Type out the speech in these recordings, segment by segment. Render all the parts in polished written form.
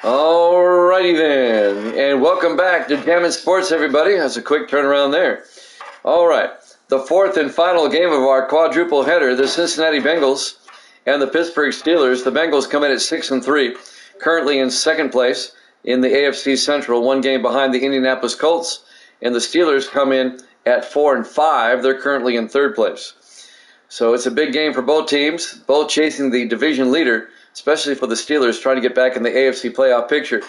Alrighty then, and welcome back to Jammin' Sports, everybody. That's a quick turnaround there. Alright, the fourth and final game of our quadruple header, the Cincinnati Bengals and the Pittsburgh Steelers. The Bengals come in at 6-3, currently in second place in the AFC Central, one game behind the Indianapolis Colts, and the Steelers come in at 4-5. They're currently in third place. So it's a big game for both teams, both chasing the division leader, especially for the Steelers, trying to get back in the AFC playoff picture.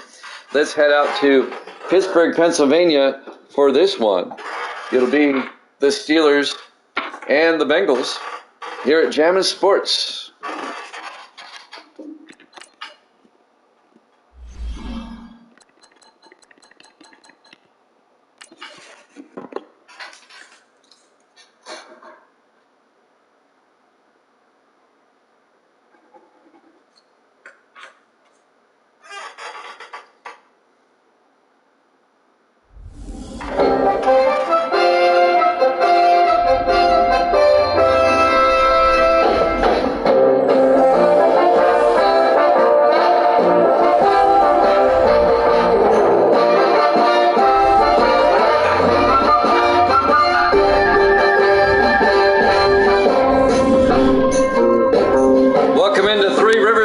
Let's head out to Pittsburgh, Pennsylvania for this one. It'll be the Steelers and the Bengals here at Jammin' Sports.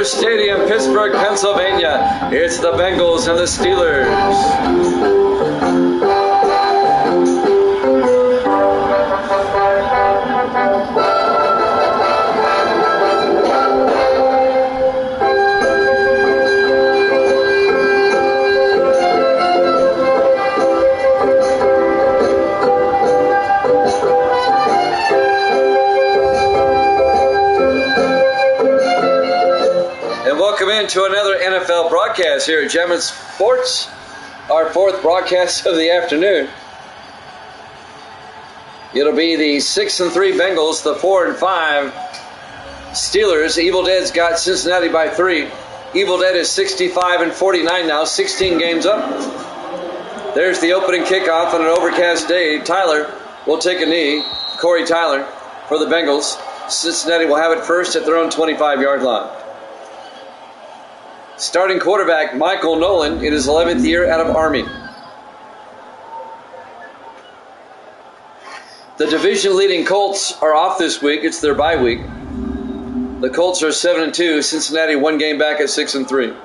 Stadium, Pittsburgh, Pennsylvania. It's the Bengals and the Steelers. Welcome into another NFL broadcast here at Jammin' Sports, our fourth broadcast of the afternoon. It'll be the 6-3 Bengals, the 4-5 Steelers. Evil Dead's got Cincinnati by 3. Evil Dead is 65-49 now, 16 games up. There's the opening kickoff on an overcast day. Tyler will take a knee, Corey Tyler, for the Bengals. Cincinnati will have it first at their own 25-yard line. Starting quarterback Michael Nolan in his 11th year out of Army. The division-leading Colts are off this week. It's their bye week. The Colts are 7-2. Cincinnati one game back at 6-3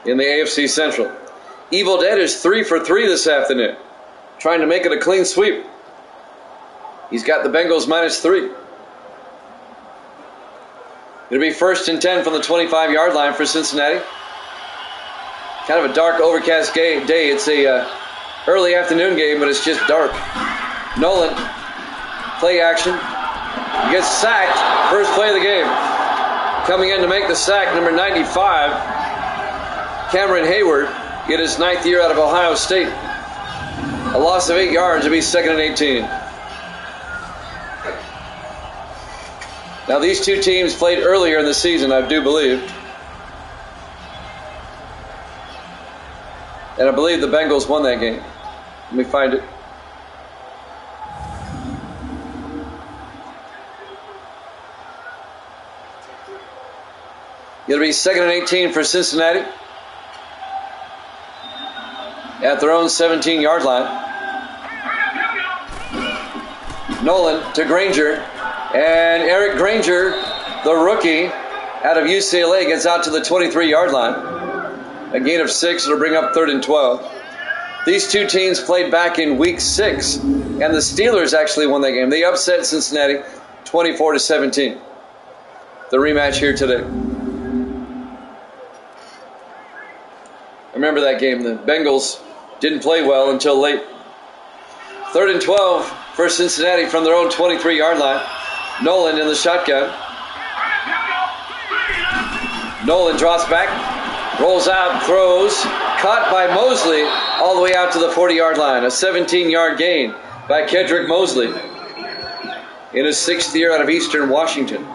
in the AFC Central. Evil Dead is 3 for 3 this afternoon, trying to make it a clean sweep. He's got the Bengals -3. It'll be 1st and 10 from the 25-yard line for Cincinnati. Kind of a dark, overcast day. It's a early afternoon game, but it's just dark. Nolan, play action. He gets sacked. First play of the game. Coming in to make the sack, number 95, Cameron Hayward, in his 9th year out of Ohio State. A loss of 8 yards. It'll be 2nd and 18. Now, these two teams played earlier in the season, I do believe. And I believe the Bengals won that game. Let me find it. It'll be 2nd and 18 for Cincinnati at their own 17-yard line. Nolan to Granger. And Eric Granger, the rookie out of UCLA, gets out to the 23-yard line. A gain of 6. It'll bring up 3rd and 12. These two teams played back in week 6, and the Steelers actually won that game. They upset Cincinnati 24-17. The rematch here today. I remember that game. The Bengals didn't play well until late. 3rd and 12 for Cincinnati from their own 23-yard line. Nolan in the shotgun. Nolan drops back, rolls out, throws, caught by Mosley all the way out to the 40-yard line. A 17-yard gain by Kedrick Mosley in his 6th year out of Eastern Washington.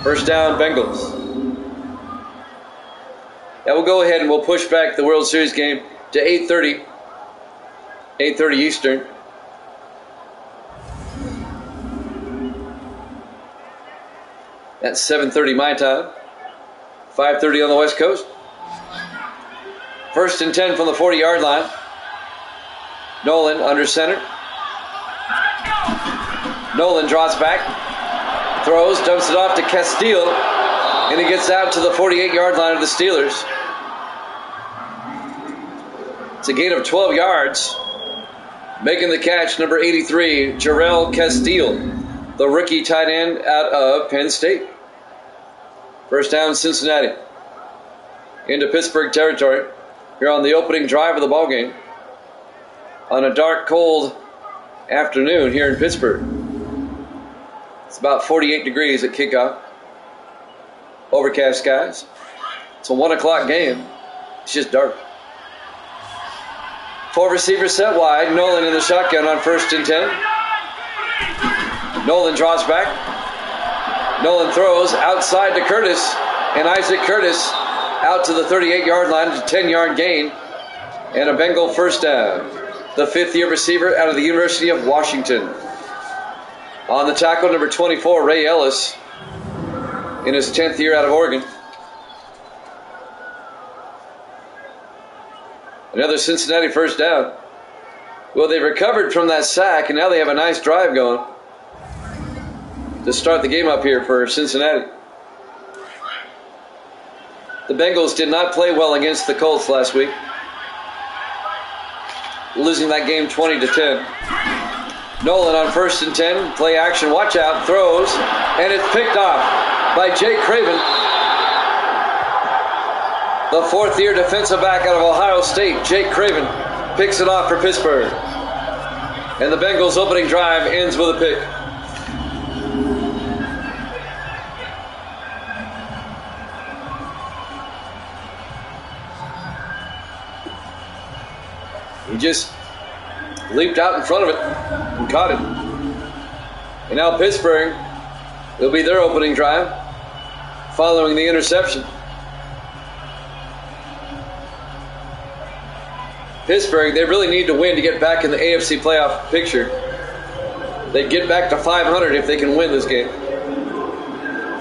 First down, Bengals. Now we'll go ahead and we'll push back the World Series game to 8:30 Eastern. That's 7:30 my time. 5:30 on the West Coast. 1st and 10 from the 40-yard line. Nolan under center. Nolan draws back, throws, dumps it off to Castile, and he gets out to the 48-yard line of the Steelers. It's a gain of 12 yards. Making the catch, number 83, Jarrell Castile, the rookie tight end out of Penn State. First down, Cincinnati. Into Pittsburgh territory. Here on the opening drive of the ballgame. On a dark, cold afternoon here in Pittsburgh. It's about 48 degrees at kickoff. Overcast skies. It's a 1 o'clock game. It's just dark. 4 receivers set wide. Nolan in the shotgun on 1st and 10. Nolan draws back. Nolan throws outside to Curtis. And Isaac Curtis out to the 38-yard line. It's a 10-yard gain. And a Bengal first down. The 5th-year receiver out of the University of Washington. On the tackle, number 24, Ray Ellis, in his 10th year out of Oregon. Another Cincinnati first down. Well, they recovered from that sack, and now they have a nice drive going to start the game up here for Cincinnati. The Bengals did not play well against the Colts last week, losing that game 20-10. Nolan on 1st and 10, play action, watch out, throws, and it's picked off by Jake Craven. The 4th-year defensive back out of Ohio State, Jake Craven, picks it off for Pittsburgh. And the Bengals' opening drive ends with a pick. He just leaped out in front of it and caught it. And now Pittsburgh, it'll be their opening drive following the interception. Pittsburgh, they really need to win to get back in the AFC playoff picture. They get back to 500 if they can win this game.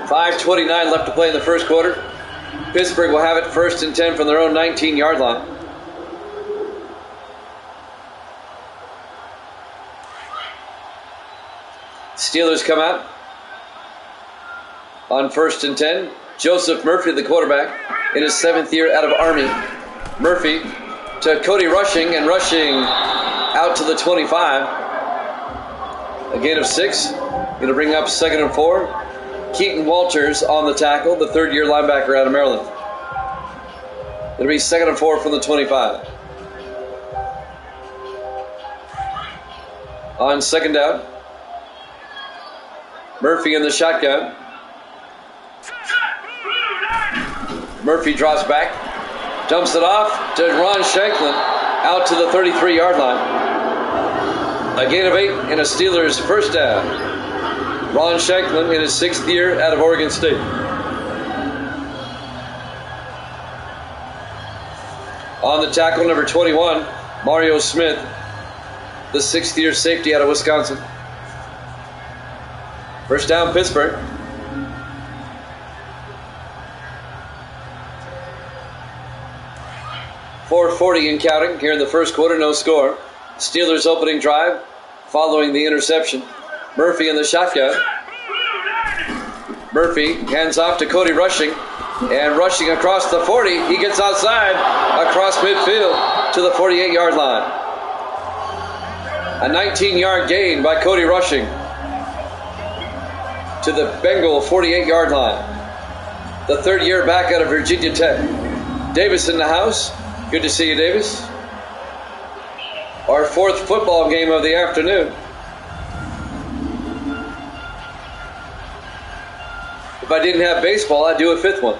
5:29 left to play in the first quarter. Pittsburgh will have it 1st and 10 from their own 19-yard line. Steelers come out on 1st and 10. Joseph Murphy, the quarterback, in his 7th year out of Army. Murphy to Cody Rushing, and Rushing out to the 25. A gain of 6. Going to bring up 2nd and 4. Keaton Walters on the tackle, the 3rd-year linebacker out of Maryland. It'll be 2nd and 4 from the 25. On 2nd down, Murphy in the shotgun. Murphy drops back, dumps it off to Ron Shanklin out to the 33-yard line. A gain of 8 and a Steelers first down. Ron Shanklin in his 6th year out of Oregon State. On the tackle, number 21, Mario Smith, the 6th-year safety out of Wisconsin. First down, Pittsburgh. .440 and counting here in the first quarter, no score. Steelers opening drive following the interception. Murphy in the shotgun. Murphy hands off to Cody Rushing, and Rushing across the 40. He gets outside across midfield to the 48-yard line. A 19-yard gain by Cody Rushing to the Bengal 48-yard line. The 3rd-year back out of Virginia Tech. Davis in the house. Good to see you, Davis. Our 4th football game of the afternoon. If I didn't have baseball, I'd do a 5th one.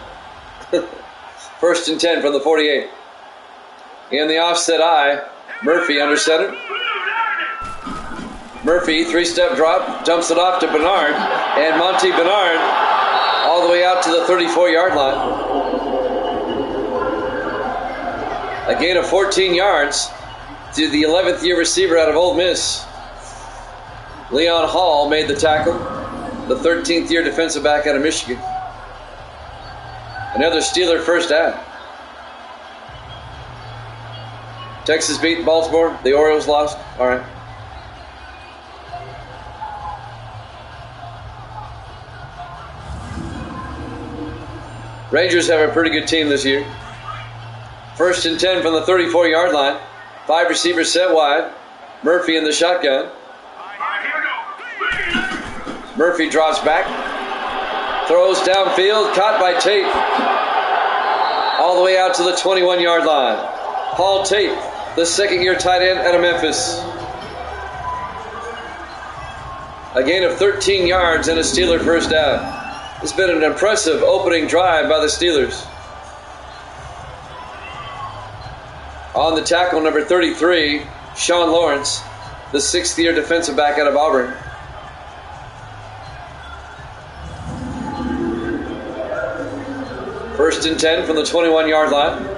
1st and 10 from the 48. In the offset eye, Murphy under center. Murphy, 3-step drop, dumps it off to Bernard, and Monty Bernard all the way out to the 34-yard line. A gain of 14 yards to the 11th-year receiver out of Ole Miss. Leon Hall made the tackle, the 13th-year defensive back out of Michigan. Another Steeler first down. Texas beat Baltimore. The Orioles lost. All right. Rangers have a pretty good team this year. 1st and 10 from the 34-yard line. 5 receivers set wide. Murphy in the shotgun. Murphy drops back. Throws downfield. Caught by Tate. All the way out to the 21-yard line. Paul Tate, the second-year tight end out of Memphis. A gain of 13 yards and a Steeler first down. It's been an impressive opening drive by the Steelers. On the tackle, number 33, Sean Lawrence, the 6th-year defensive back out of Auburn. First and 10 from the 21-yard line.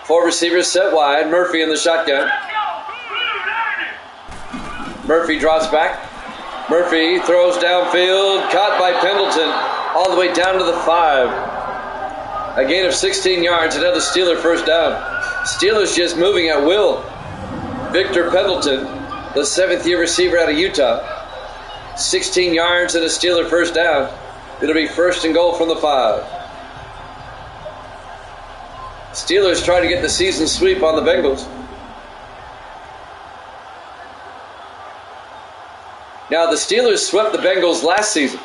Four receivers set wide. Murphy in the shotgun. Murphy drops back. Murphy throws downfield. Caught by Pendleton. All the way down to the 5. A gain of 16 yards. Another Steeler first down. Steelers just moving at will. Victor Pendleton, the 7th-year receiver out of Utah. 16 yards and a Steeler first down. It'll be first and goal from the 5. Steelers try to get the season sweep on the Bengals. Now, the Steelers swept the Bengals last season,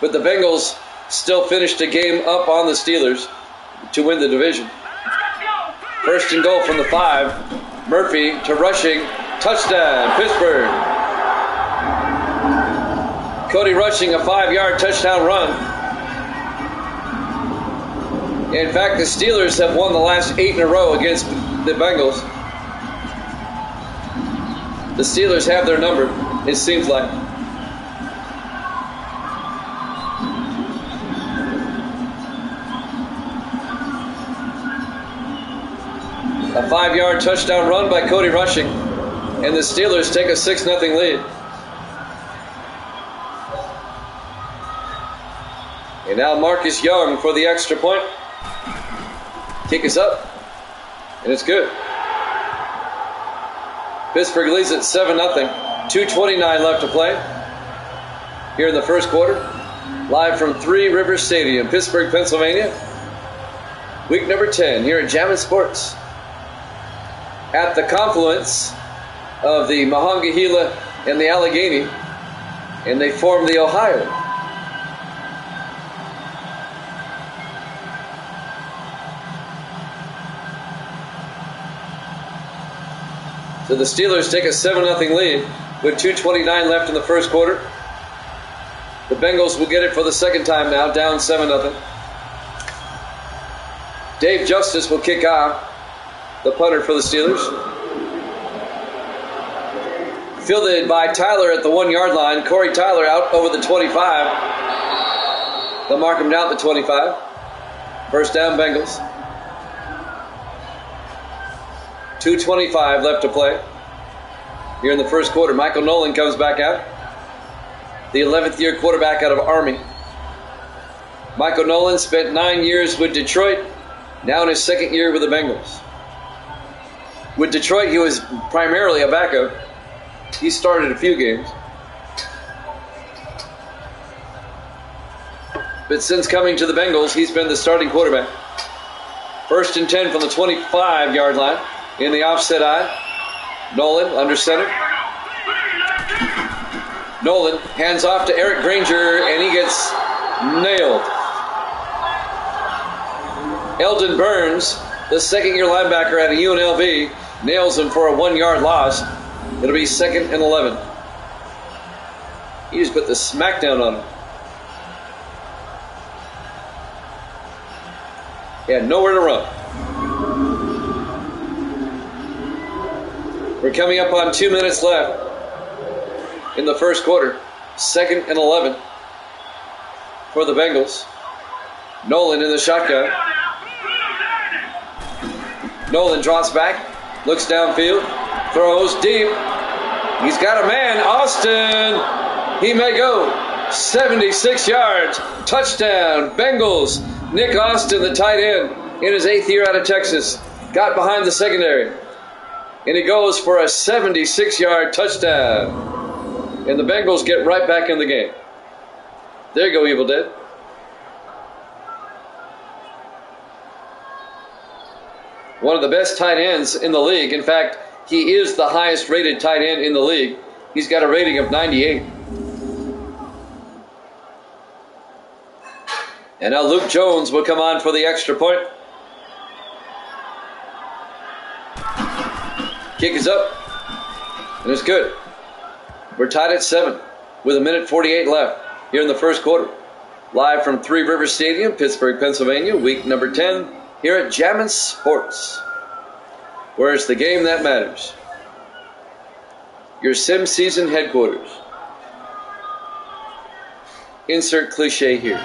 but the Bengals still finished a game up on the Steelers to win the division. First and goal from the 5. Murphy to rushing. Touchdown, Pittsburgh. Cody Rushing, a 5-yard touchdown run. In fact, the Steelers have won the last 8 in a row against the Bengals. The Steelers have their number, it seems like. A 5-yard touchdown run by Cody Rushing, and the Steelers take a 6-0 lead. And now Marcus Young for the extra point. Kick is up, and it's good. Pittsburgh leads at 7-0. 2:29 left to play here in the first quarter. Live from Three Rivers Stadium, Pittsburgh, Pennsylvania. Week number 10 here at Jammin' Sports. At the confluence of the Monongahela and the Allegheny, and they form the Ohio. So the Steelers take a 7-0 lead with 2:29 left in the first quarter. The Bengals will get it for the second time now, down 7-0. Dave Justice will kick off, the punter for the Steelers. Fielded by Tyler at the 1-yard line. Corey Tyler out over the 25. They'll mark him down at the 25. First down, Bengals. 2:25 left to play here in the first quarter. Michael Nolan comes back out, the 11th-year quarterback out of Army. Michael Nolan spent 9 years with Detroit, now in his second year with the Bengals. With Detroit, he was primarily a backup. He started a few games. But since coming to the Bengals, he's been the starting quarterback. First and 10 from the 25-yard line. In the offset eye, Nolan under center. Nolan hands off to Eric Granger, and he gets nailed. Eldon Burns, the second-year linebacker out of UNLV, nails him for a 1-yard loss. It'll be 2nd and 11. He just put the smackdown on him. He had nowhere to run. We're coming up on 2 minutes left in the first quarter. 2nd and 11 for the Bengals. Nolan in the shotgun. Nolan drops back, looks downfield, throws deep. He's got a man. Austin. He may go 76 yards. Touchdown. Bengals. Nick Austin, the tight end, in his 8th year out of Texas, got behind the secondary. And he goes for a 76-yard touchdown. And the Bengals get right back in the game. There you go, Evil Dead. One of the best tight ends in the league. In fact, he is the highest rated tight end in the league. He's got a rating of 98. And now Luke Jones will come on for the extra point. Kick is up. And it's good. We're tied at 7 with 1:48 left here in the first quarter. Live from Three Rivers Stadium, Pittsburgh, Pennsylvania, week number 10 here at Jammin' Sports, where it's the game that matters. Your sim season headquarters. Insert cliche here.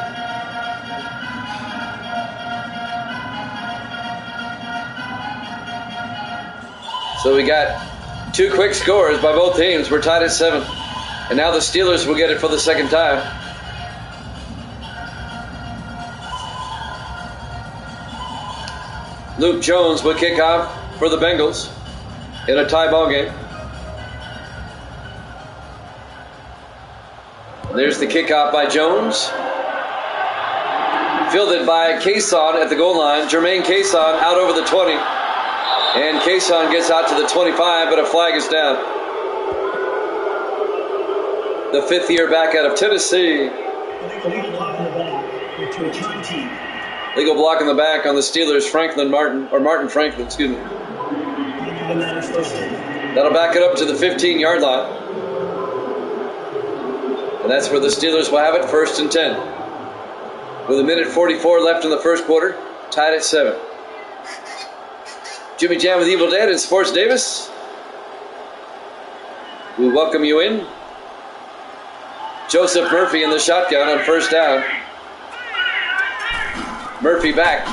So we got 2 quick scores by both teams. We're tied at 7. And now the Steelers will get it for the second time. Luke Jones will kick off for the Bengals in a tie ball game. There's the kickoff by Jones. Fielded by Cason at the goal line. Jermaine Cason out over the 20. And Cason gets out to the 25, but a flag is down. The 5th year back out of Tennessee. Legal block in the back on the Steelers, Martin Franklin, excuse me. That'll back it up to the 15-yard line. And that's where the Steelers will have it, 1st and 10. With 1:44 left in the first quarter, tied at 7. Jimmy Jam with Evil Dead and Sports Davis. We welcome you in. Joseph Murphy in the shotgun on first down. Murphy back.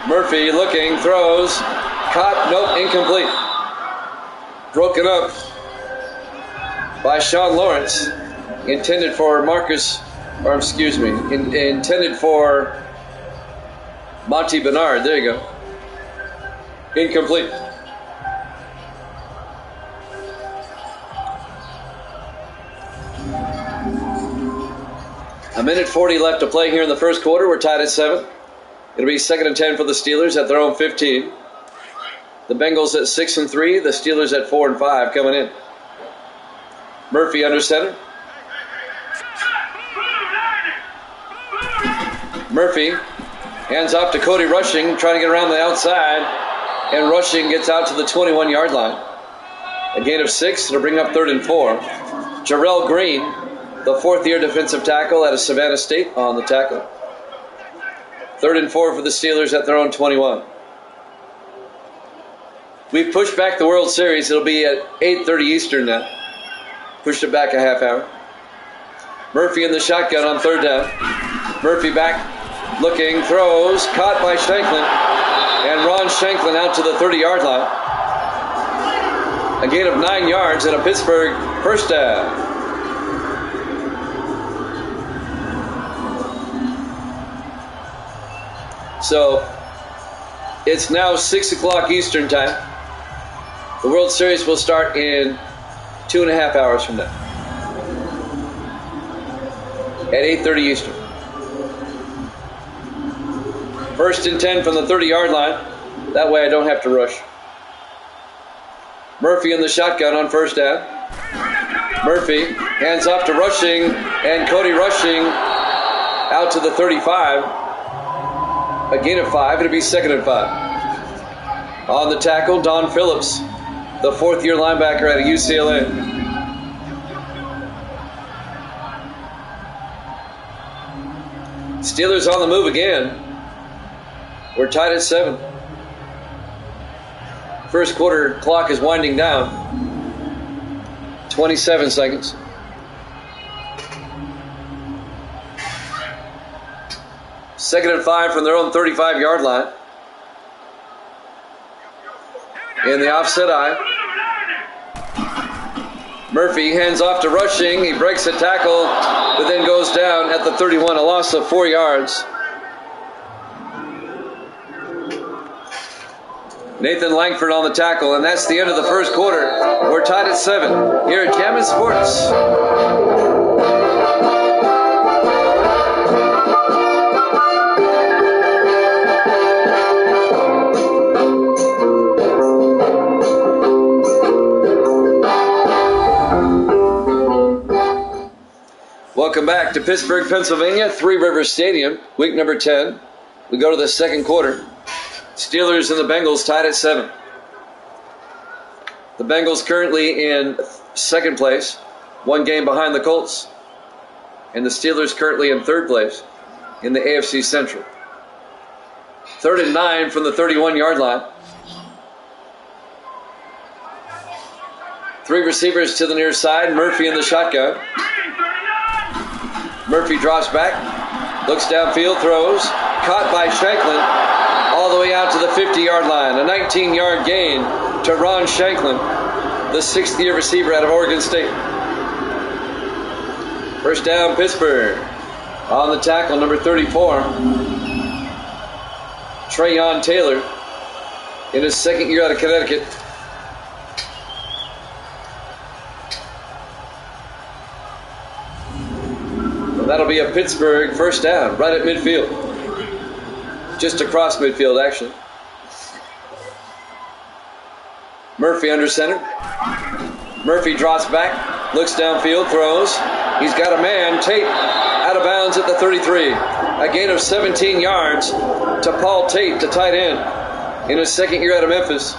Murphy looking, throws. Caught, nope, incomplete. Broken up by Sean Lawrence. Intended for intended for Monty Bernard. There you go. Incomplete. A 1:40 left to play here in the first quarter. We're tied at 7. It'll be 2nd and 10 for the Steelers at their own 15. The Bengals at 6 and 3. The Steelers at 4 and 5 coming in. Murphy under center. Murphy hands off to Cody Rushing, trying to get around the outside. And Rushing gets out to the 21-yard line. A gain of 6. It'll bring up 3rd and 4. Jarrell Green, the 4th-year defensive tackle out of Savannah State, on the tackle. 3rd and 4 for the Steelers at their own 21. We've pushed back the World Series. It'll be at 8:30 Eastern now. Pushed it back a half hour. Murphy in the shotgun on 3rd down. Murphy back, looking, throws, caught by Shanklin. And Ron Shanklin out to the 30-yard line. A gain of 9 yards and a Pittsburgh first down. So it's now 6 o'clock Eastern time. The World Series will start in 2.5 hours from now. At 8:30 Eastern. 1st and 10 from the 30-yard line. That way I don't have to rush. Murphy in the shotgun on first down. Murphy hands off to Rushing, and Cody Rushing out to the 35. A gain of 5. It'll be 2nd and 5. On the tackle, Don Phillips, the 4th-year linebacker out of UCLA. Steelers on the move again. We're tied at 7. First quarter clock is winding down. 27 seconds. Second and 5 from their own 35-yard line. In the offset eye. Murphy hands off to Rushing. He breaks a tackle, but then goes down at the 31, a loss of 4 yards. Nathan Langford on the tackle, and that's the end of the first quarter. We're tied at 7 here at Jammin' Sports. Welcome back to Pittsburgh, Pennsylvania, Three Rivers Stadium, week number 10. We go to the second quarter. Steelers and the Bengals tied at 7. The Bengals currently in second place, 1 game behind the Colts. And the Steelers currently in third place in the AFC Central. 3rd and 9 from the 31-yard line. 3 receivers to the near side. Murphy in the shotgun. Murphy drops back, looks downfield, throws, caught by Shanklin, all the way out to the 50-yard line. A 19-yard gain to Ron Shanklin, the 6th-year receiver out of Oregon State. First down, Pittsburgh. On the tackle, number 34, Trayon Taylor, in his 2nd year out of Connecticut. That'll be a Pittsburgh first down, right at midfield. Just across midfield, actually. Murphy under center. Murphy drops back, looks downfield, throws. He's got a man, Tate, out of bounds at the 33. A gain of 17 yards to Paul Tate, the tight end, in his 2nd year out of Memphis.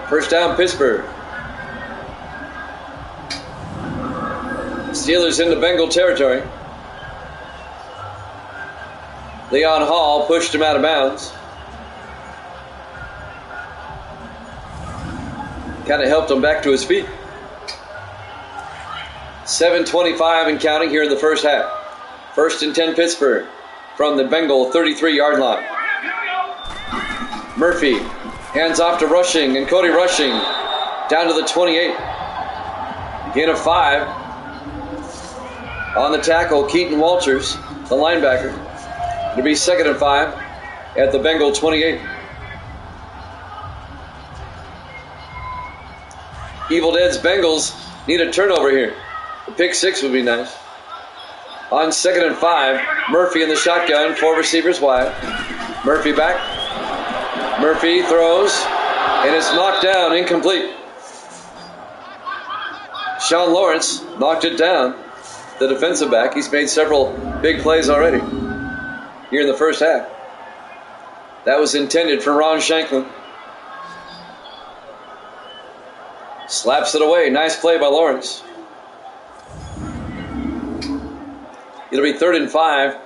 First down, Pittsburgh. Steelers into Bengal territory. Leon Hall pushed him out of bounds. Kind of helped him back to his feet. 7:25 and counting here in the first half. 1st and 10 Pittsburgh from the Bengal 33-yard line. Murphy hands off to Rushing, and Cody Rushing down to the 28. Gain of 5. On the tackle, Keaton Walters, the linebacker. It'll be 2nd and 5 at the Bengal 28. Evil Dead's Bengals need a turnover here. A pick 6 would be nice. On 2nd and 5, Murphy in the shotgun, 4 receivers wide. Murphy back. Murphy throws, and it's knocked down, incomplete. Sean Lawrence knocked it down. The defensive back. He's made several big plays already here in the first half. That was intended for Ron Shanklin. Slaps it away. Nice play by Lawrence. It'll be 3rd and 5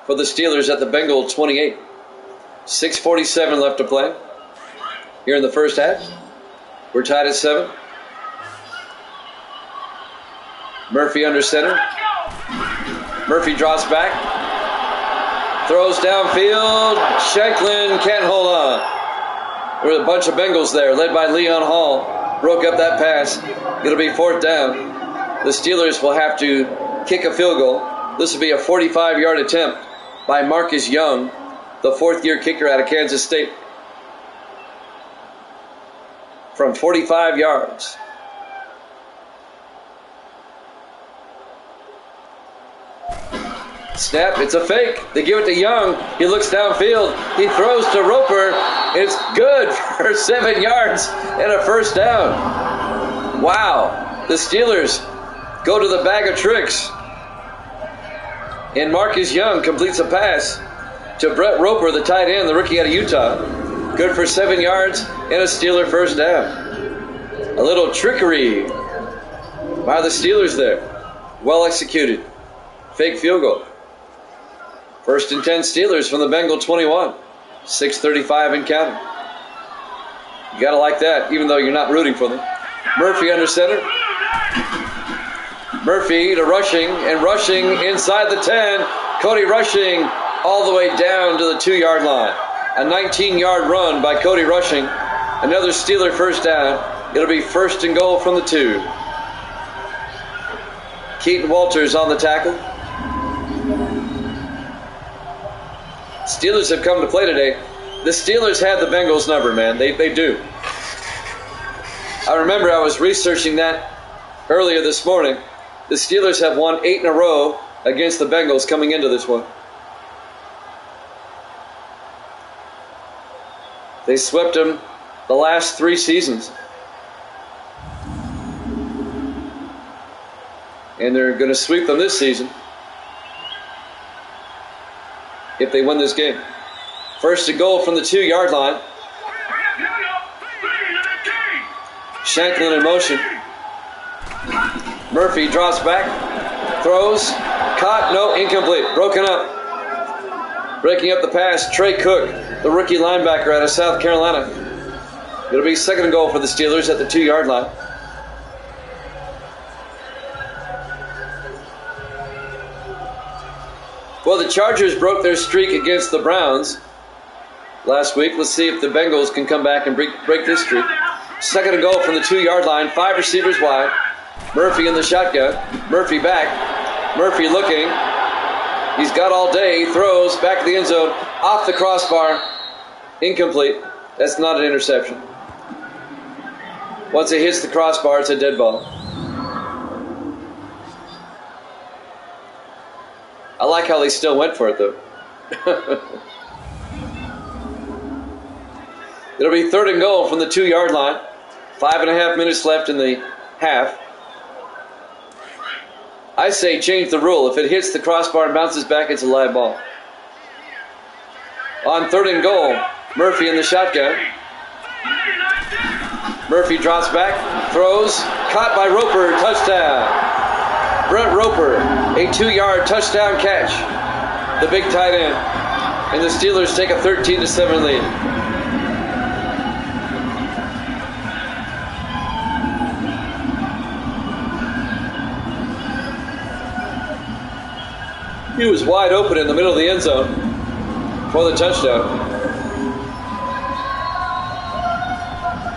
for the Steelers at the Bengal 28. 6:47 left to play here in the first half. We're tied at 7. Murphy under center. Murphy drops back. Throws downfield. Shanklin can't hold on. There were a bunch of Bengals there, led by Leon Hall. Broke up that pass. It'll be 4th down. The Steelers will have to kick a field goal. This will be a 45-yard attempt by Marcus Young, the 4th-year kicker out of Kansas State. From 45 yards. Snap, it's a fake. They give it to Young. He looks downfield. He throws to Roper. It's good for 7 yards and a first down. Wow. The Steelers go to the bag of tricks. And Marcus Young completes a pass to Brett Roper, the tight end, the rookie out of Utah. Good for 7 yards and a Steeler first down. A little trickery by the Steelers there. Well executed. Fake field goal. 1st and 10 Steelers from the Bengal 21. 6:35 and counting. You gotta like that, even though you're not rooting for them. Murphy under center. Murphy to Rushing, and Rushing inside the 10. Cody Rushing all the way down to the 2-yard line. A 19-yard run by Cody Rushing. Another Steeler first down. It'll be 1st and goal from the 2. Keaton Walters on the tackle. Steelers have come to play today. The Steelers have the Bengals number, man. They do. I remember I was researching that earlier this morning. The Steelers have won 8 in a row against the Bengals coming into this one. They swept them the last 3 seasons. And they're going to sweep them this season if they win this game. First and goal from the 2-yard line. Shanklin in motion. Murphy drops back, throws, caught, no, incomplete, broken up. Breaking up the pass, Trey Cook, the rookie linebacker out of South Carolina. It'll be second and goal for the Steelers at the 2-yard line. Well, the Chargers broke their streak against the Browns last week. Let's see if the Bengals can come back and break this streak. Second and goal from the 2-yard line. 5 receivers wide. Murphy in the shotgun. Murphy back. Murphy looking. He's got all day. He throws back to the end zone. Off the crossbar. Incomplete. That's not an interception. Once it hits the crossbar, it's a dead ball. I like how they still went for it, though. It'll be third and goal from the 2-yard line. 5.5 minutes left in the half. I say change the rule. If it hits the crossbar and bounces back, it's a live ball. On third and goal, Murphy in the shotgun. Murphy drops back, throws, caught by Roper, touchdown. Brent Roper, a 2-yard touchdown catch. The big tight end. And the Steelers take a 13-7 lead. He was wide open in the middle of the end zone for the touchdown.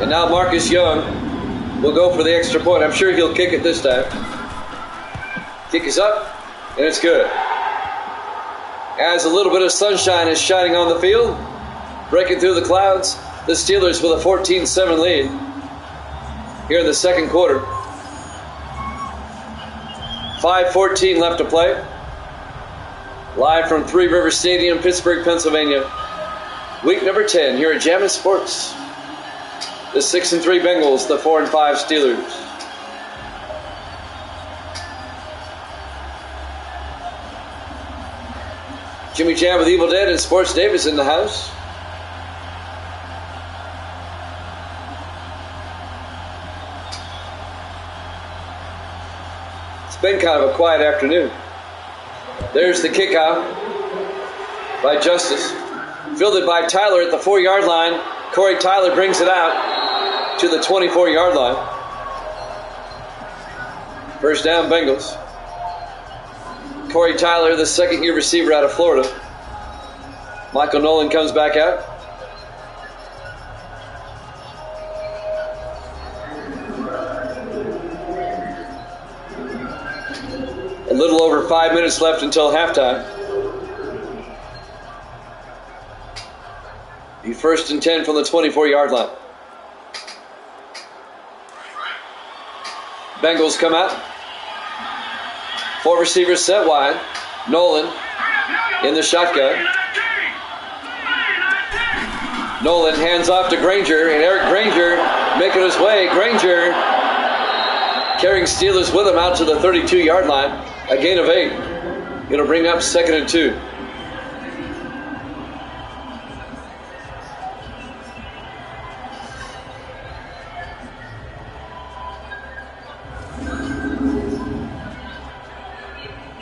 And now Marcus Young will go for the extra point. I'm sure he'll kick it this time. Kick is up, and it's good. As a little bit of sunshine is shining on the field, breaking through the clouds, the Steelers with a 14-7 lead here in the second quarter. 5:14 left to play. Live from Three Rivers Stadium, Pittsburgh, Pennsylvania. Week number 10 here at Jammin' Sports. The 6-3 Bengals, the 4-5 Steelers. Jimmy Jam with Evil Dead and Sports Davis in the house. It's been kind of a quiet afternoon. There's the kickoff by Justice. Fielded by Tyler at the 4-yard line. Corey Tyler brings it out to the 24-yard line. First down, Bengals. Corey Tyler, the second-year receiver out of Florida. Michael Nolan comes back out. A little over 5 minutes left until halftime. The 1st and 10 from the 24-yard line. Bengals come out. 4 receivers set wide. Nolan in the shotgun. Nolan hands off to Granger, and Eric Granger making his way. Granger carrying Steelers with him out to the 32-yard line. A gain of 8. It'll bring up 2nd and 2.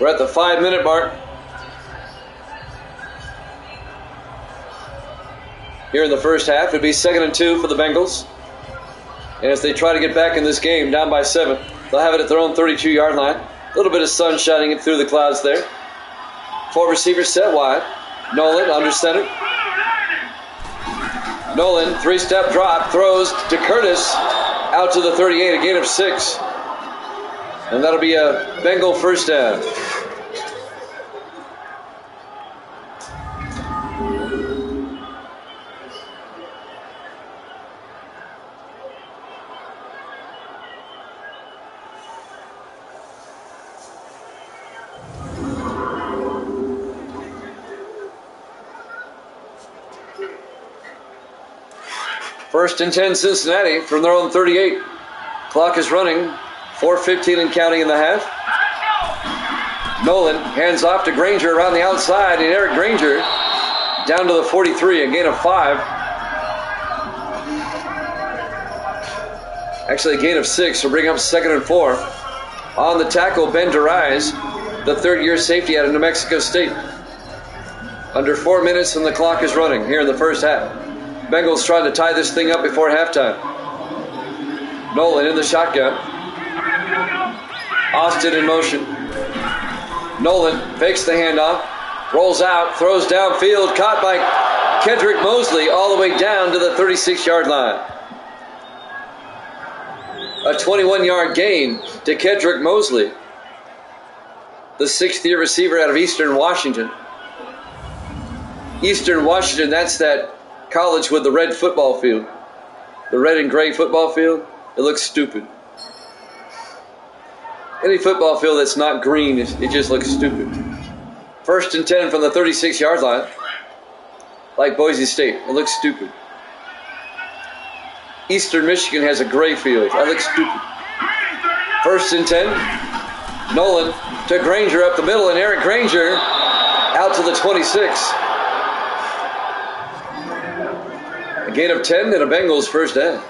We're at the 5-minute mark. Here in the first half, it'd be 2nd and 2 for the Bengals. And as they try to get back in this game, down by 7, they'll have it at their own 32-yard line. A little bit of sun shining through the clouds there. 4 receivers set wide. Nolan under center. Nolan, 3-step drop, throws to Curtis, out to the 38, a gain of 6. And that'll be a Bengal first down. First and 10 Cincinnati from their own 38. Clock is running. 4:15 and counting in the half. Nolan hands off to Granger around the outside, and Eric Granger down to the 43, a gain of 5. Actually, a gain of 6, so bring up 2nd and 4. On the tackle, Ben Derize, the third-year safety out of New Mexico State. Under 4 minutes and the clock is running here in the first half. Bengals trying to tie this thing up before halftime. Nolan in the shotgun. Austin in motion. Nolan fakes the handoff, rolls out, throws downfield, caught by Kedrick Mosley all the way down to the 36-yard line. A 21-yard gain to Kedrick Mosley, the 6th-year receiver out of Eastern Washington. Eastern Washington, that's that college with the red football field. The red and gray football field, it looks stupid. Any football field that's not green, it just looks stupid. First and 10 from the 36-yard line. Like Boise State, it looks stupid. Eastern Michigan has a gray field. That looks stupid. First and 10. Nolan to Granger up the middle, and Eric Granger out to the 26. A gain of 10 and a Bengals first down.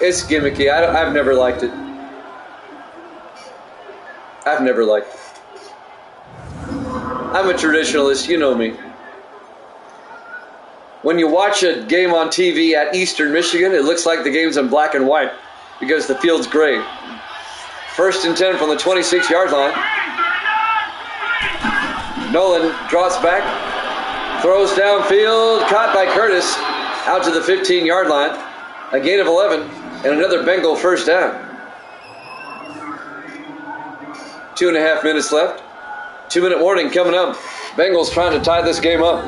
It's gimmicky. I've never liked it. I've never liked it. I'm a traditionalist, you know me. When you watch a game on TV at Eastern Michigan, it looks like the game's in black and white because the field's gray. First and 10 from the 26-yard line. Nolan drops back, throws downfield, caught by Curtis out to the 15-yard line. A gain of 11 and another Bengal first down. 2.5 minutes left. 2-minute warning coming up. Bengals trying to tie this game up.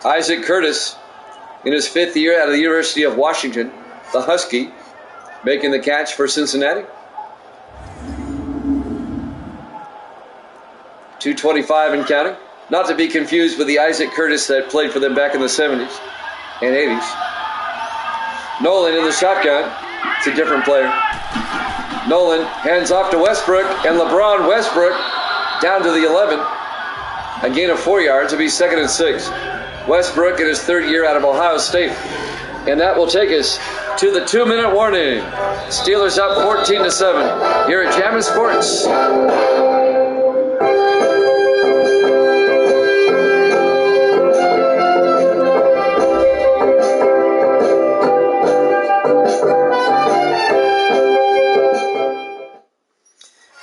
Isaac Curtis, in his 5th year out of the University of Washington, the Husky, making the catch for Cincinnati. 2:25 and counting. Not to be confused with the Isaac Curtis that played for them back in the 70s and 80s. Nolan in the shotgun. It's a different player. Nolan hands off to Westbrook, and LeBron Westbrook down to the 11. A gain of 4 yards. It'll be 2nd and 6. Westbrook in his 3rd year out of Ohio State. And that will take us to the 2-minute warning. Steelers up 14-7 here at Jammin' Sports.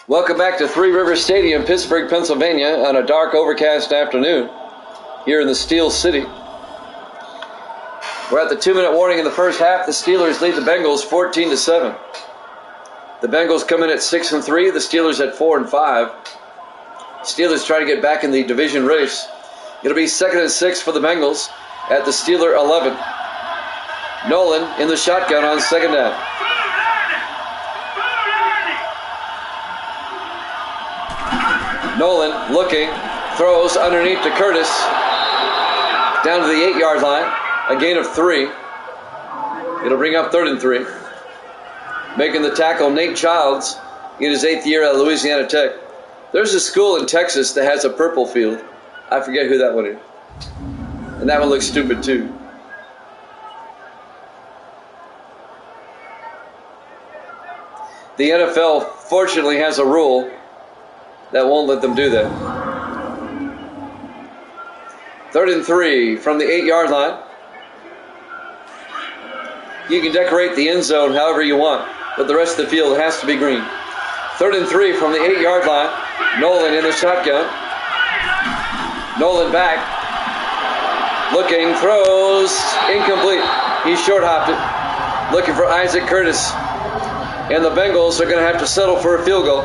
Welcome back to Three Rivers Stadium, Pittsburgh, Pennsylvania, on a dark, overcast afternoon here in the Steel City. We're at the 2-minute warning in the first half. The Steelers lead the Bengals 14-7. The Bengals come in at 6-3. The Steelers at 4-5. Steelers try to get back in the division race. It'll be 2nd and 6 for the Bengals at the Steeler 11. Nolan in the shotgun on 2nd down. Nolan looking, throws underneath to Curtis, down to the 8-yard line, a gain of 3. It'll bring up 3rd and 3. Making the tackle, Nate Childs, in his 8th year at Louisiana Tech. There's a school in Texas that has a purple field. I forget who that one is. And that one looks stupid too. The NFL fortunately has a rule that won't let them do that. 3rd and 3 from the 8-yard line. You can decorate the end zone however you want, but the rest of the field has to be green. 3rd and 3 from the 8-yard line. Nolan in the shotgun. Nolan back. Looking, throws, incomplete. He short hopped it. looking for Isaac Curtis. And the Bengals are going to have to settle for a field goal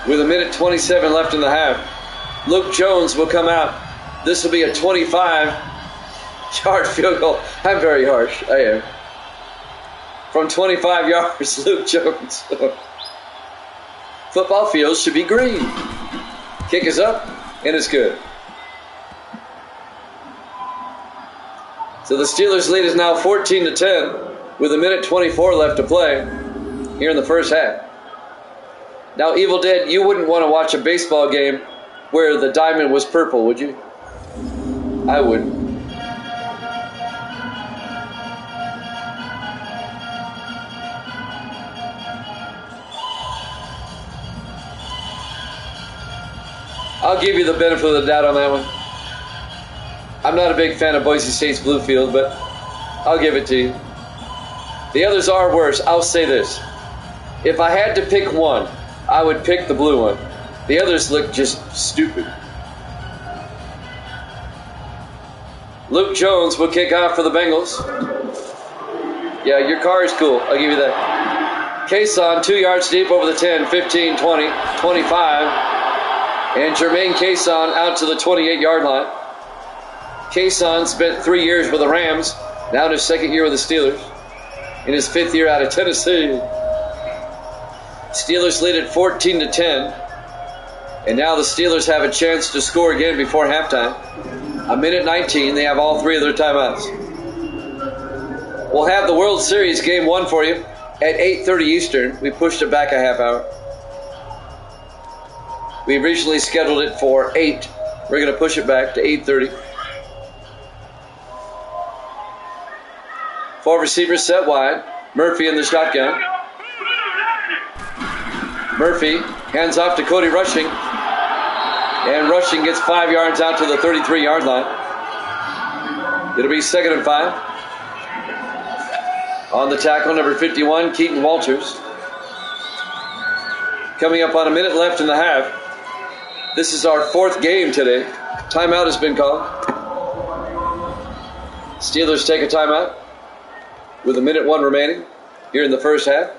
with 1:27 left in the half. Luke Jones will come out. This will be a 25-yard field goal. I'm very harsh. I am. From 25 yards, Luke Jones. Football fields should be green. Kick is up, and it's good. So the Steelers' lead is now 14-10 with 1:24 left to play here in the first half. Now, Evil Dead, you wouldn't want to watch a baseball game where the diamond was purple, would you? I wouldn't. I'll give you the benefit of the doubt on that one. I'm not a big fan of Boise State's blue field, but I'll give it to you. The others are worse. I'll say this. If I had to pick one, I would pick the blue one. The others look just stupid. Luke Jones will kick off for the Bengals. Yeah, your car is cool. I'll give you that. Kason, 2 yards deep over the 10, 15, 20, 25. And Jermaine Kason out to the 28-yard line. Kason spent 3 years with the Rams, now in his second year with the Steelers. In his 5th year out of Tennessee. Steelers lead at 14-10. And now the Steelers have a chance to score again before halftime. 1:19, they have all 3 of their timeouts. We'll have the World Series Game 1 for you at 8:30 Eastern. We pushed it back a half hour. We originally scheduled it for 8. We're going to push it back to 8:30. 4 receivers set wide. Murphy in the shotgun. Murphy hands off to Cody Rushing. And Rushing gets 5 yards out to the 33-yard line. It'll be 2nd and 5. On the tackle, number 51, Keaton Walters. Coming up on a minute left in the half. This is our 4th game today. Timeout has been called. Steelers take a timeout with 1:01 remaining here in the first half.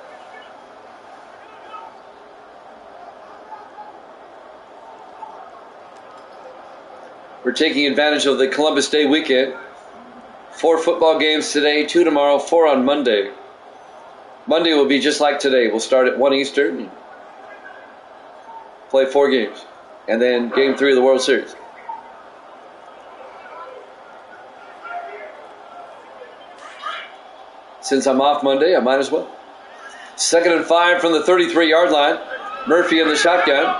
We're taking advantage of the Columbus Day weekend. 4 football games today, 2 tomorrow, 4 on Monday. Monday will be just like today. We'll start at 1 Eastern and play 4 games. And then Game 3 of the World Series. Since I'm off Monday, I might as well. 2nd and 5 from the 33-yard line. Murphy in the shotgun.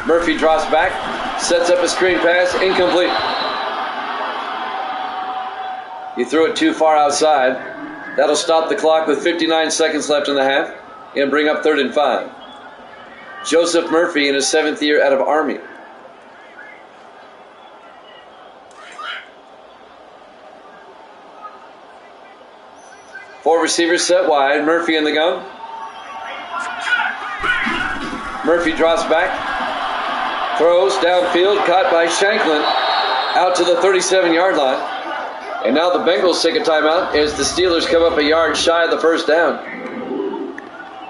Murphy drops back, sets up a screen pass, incomplete. He threw it too far outside. That'll stop the clock with 59 seconds left in the half and bring up 3rd and 5. Joseph Murphy in his 7th year out of Army. Four receivers set wide. Murphy in the gun. Murphy drops back. Throws downfield. Caught by Shanklin. Out to the 37-yard line. And now the Bengals take a timeout as the Steelers come up a yard shy of the first down.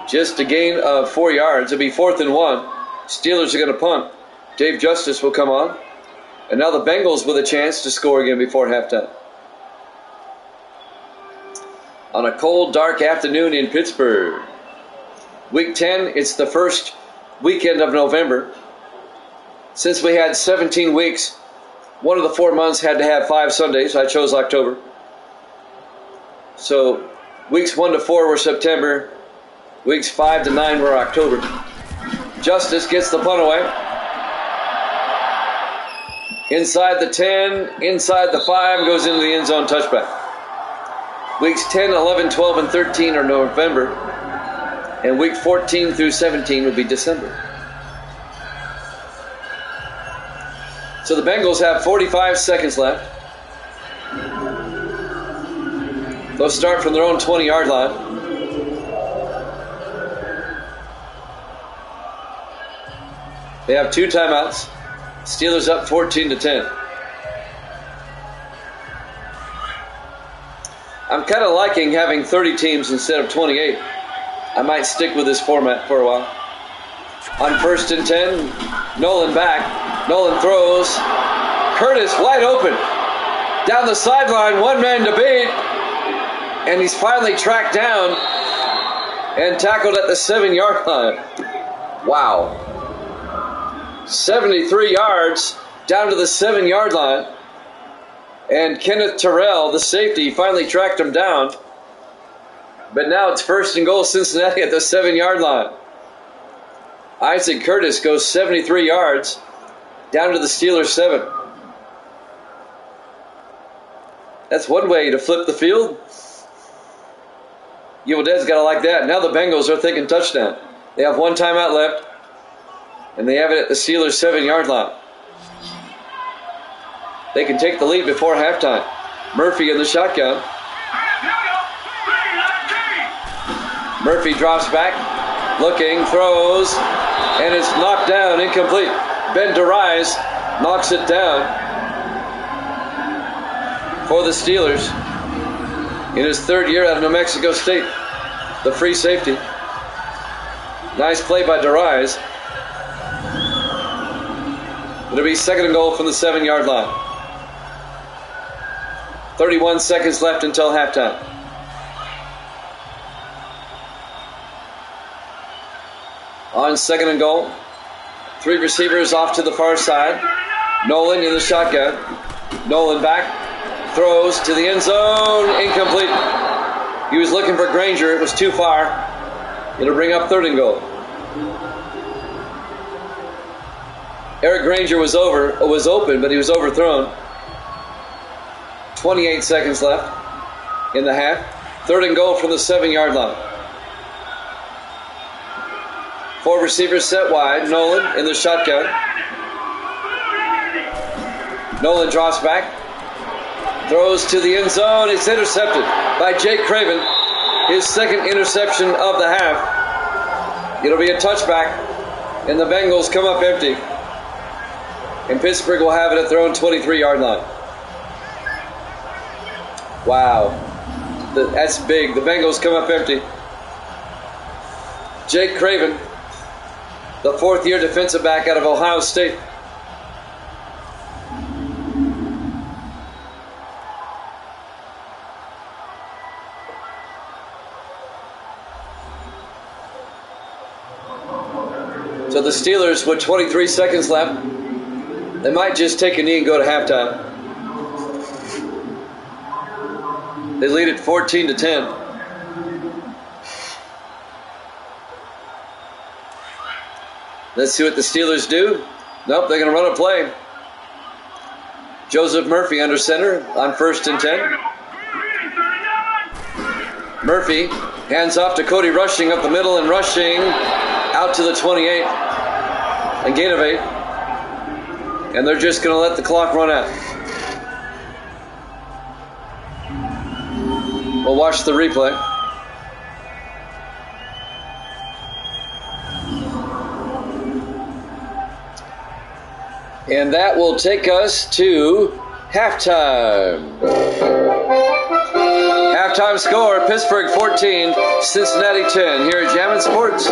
Just a gain of 4 yards. It'll be 4th and 1. Steelers are going to punt. Dave Justice will come on. And now the Bengals with a chance to score again before halftime. On a cold, dark afternoon in Pittsburgh. Week 10, it's the first weekend of November. Since we had 17 weeks, one of the 4 months had to have 5 Sundays. I chose October. So weeks 1 to 4 were September. Weeks 5 to 9 were October. Justice gets the punt away. Inside the 10, inside the 5, goes into the end zone touchback. Weeks 10, 11, 12, and 13 are November. And week 14 through 17 will be December. So the Bengals have 45 seconds left. They'll start from their own 20-yard line. They have 2 timeouts. Steelers up 14-10. I'm kind of liking having 30 teams instead of 28. I might stick with this format for a while. On 1st and 10, Nolan back. Nolan throws. Curtis wide open. Down the sideline, one man to beat. And he's finally tracked down and tackled at the 7-yard line. Wow. 73 yards down to the 7-yard line. And Kenneth Terrell, the safety, finally tracked him down. But now it's 1st and goal, Cincinnati at the 7-yard line. Isaac Curtis goes 73 yards down to the Steelers 7. That's one way to flip the field. Evil Dead's got to like that. Now the Bengals are thinking touchdown. They have one timeout left, and they have it at the Steelers 7-yard line. They can take the lead before halftime. Murphy in the shotgun. Murphy drops back, looking, throws, and it's knocked down, incomplete. Ben DeRise knocks it down for the Steelers in his 3rd year out of New Mexico State. The free safety. Nice play by DeRise. It'll be 2nd and goal from the 7-yard line. 31 seconds left until halftime. On 2nd and goal, 3 receivers off to the far side. Nolan in the shotgun. Nolan back, throws to the end zone, incomplete. He was looking for Granger, it was too far. It'll bring up 3rd and goal. Eric Granger was open, but he was overthrown. 28 seconds left in the half. 3rd and goal from the 7-yard line. 4 receivers set wide. Nolan in the shotgun. Nolan drops back. Throws to the end zone. It's intercepted by Jake Craven. His 2nd interception of the half. It'll be a touchback, and the Bengals come up empty. And Pittsburgh will have it at their own 23-yard line. Wow. That's big. The Bengals come up empty. Jake Craven, the 4th-year defensive back out of Ohio State. So the Steelers, with 23 seconds left, they might just take a knee and go to halftime. They lead it 14-10. Let's see what the Steelers do. Nope, they're going to run a play. Joseph Murphy under center on 1st and 10. Murphy hands off to Cody Rushing up the middle, and Rushing out to the 28. A gain of 8. And they're just going to let the clock run out. We'll watch the replay. And that will take us to halftime. Halftime score, Pittsburgh 14, Cincinnati 10. Here at Jammin' Sports.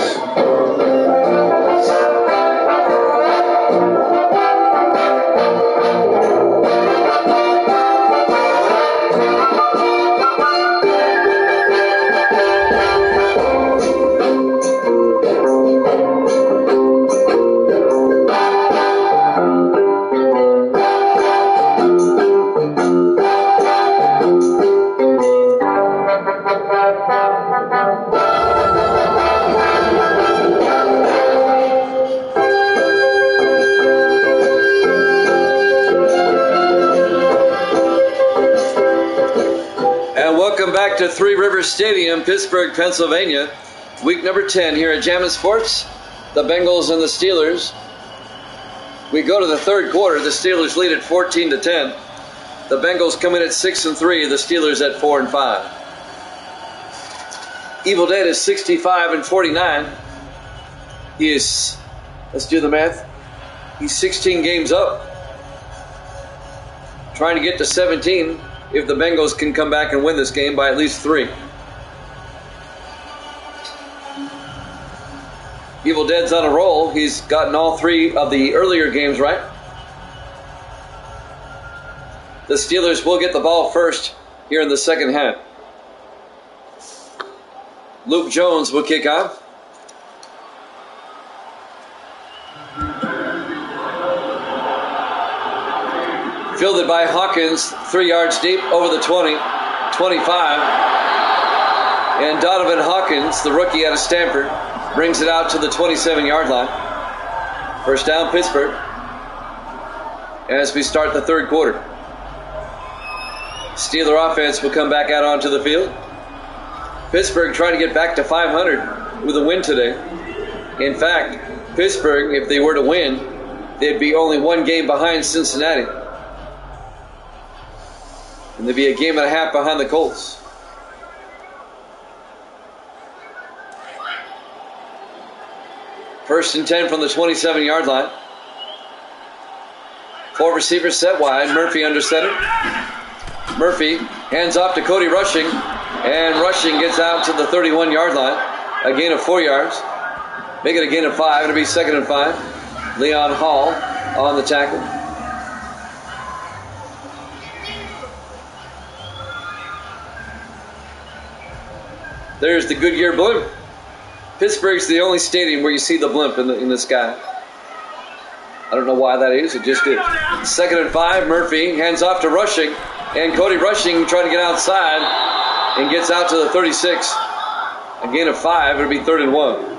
Back to Three Rivers Stadium, Pittsburgh, Pennsylvania. Week number 10 here at Jammin' Sports. The Bengals and the Steelers. We go to the 3rd quarter. The Steelers lead at 14-10. The Bengals come in at 6-3. The Steelers at 4-5. Evil Dead is 65-49. He is, let's do the math, he's 16 games up. Trying to get to 17. if the Bengals can come back and win this game by at least 3. Evil Dead's on a roll. He's gotten all 3 of the earlier games right. The Steelers will get the ball first here in the second half. Luke Jones will kick off. Fielded by Hawkins, 3 yards deep, over the 20, 25. And Donovan Hawkins, the rookie out of Stanford, brings it out to the 27-yard line. First down, Pittsburgh, as we start the third quarter. Steeler offense will come back out onto the field. Pittsburgh trying to get back to 500 with a win today. In fact, Pittsburgh, if they were to win, they'd be only 1 game behind Cincinnati. And they'd be a game and a half behind the Colts. First and 10 from the 27-yard line. 4 receivers set wide. Murphy under center. Murphy hands off to Cody Rushing. And Rushing gets out to the 31-yard line. A gain of 4 yards. Make it a gain of 5. It'll be 2nd and 5. Leon Hall on the tackle. There's the Goodyear blimp. Pittsburgh's the only stadium where you see the blimp in the sky. I don't know why that is. It just is. 2nd and 5. Murphy hands off to Rushing. And Cody Rushing trying to get outside and gets out to the 36. A gain of 5. It'll be 3rd and 1.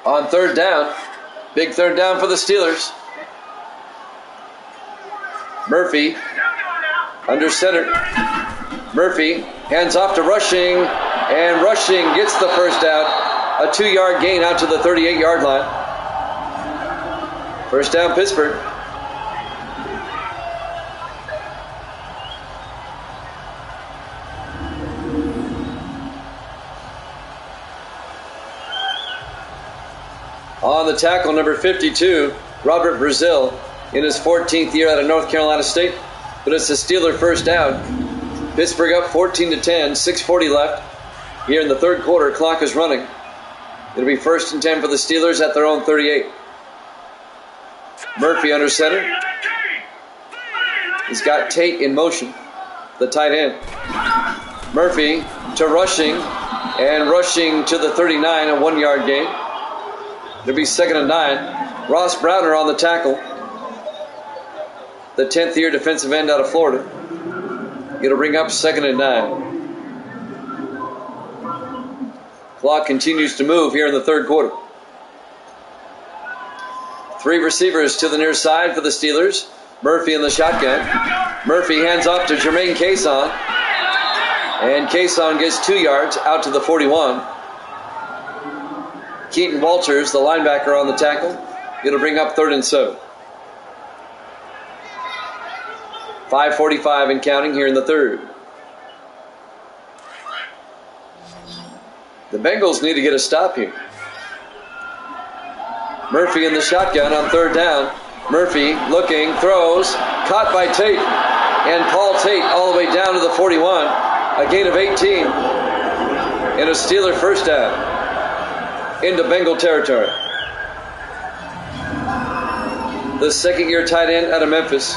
On 3rd down, big 3rd down for the Steelers. Murphy under center. Murphy hands off to Rushing, and Rushing gets the first down. A 2-yard gain out to the 38-yard line. First down, Pittsburgh. On the tackle, number 52, Robert Brazil, in his 14th year out of North Carolina State. But it's a Steeler first down. Pittsburgh up 14-10, 6:40 left. Here in the third quarter, clock is running. It'll be 1st and 10 for the Steelers at their own 38. Murphy under center. He's got Tate in motion, the tight end. Murphy to Rushing, and Rushing to the 39, a 1-yard gain. It'll be 2nd and 9. Ross Browner on the tackle. The 10th year defensive end out of Florida. It'll bring up 2nd and 9. Clock continues to move here in the third quarter. 3 receivers to the near side for the Steelers. Murphy in the shotgun. Murphy hands off to Jermaine Cason. And Cason gets 2 yards out to the 41. Keaton Walters, the linebacker, on the tackle. It'll bring up 3rd and 7. 5:45 and counting here in the third. The Bengals need to get a stop here. Murphy in the shotgun on 3rd down. Murphy looking, throws, caught by Tate. And Paul Tate all the way down to the 41. A gain of 18. And a Steeler first down into Bengal territory. The 2nd-year tight end out of Memphis.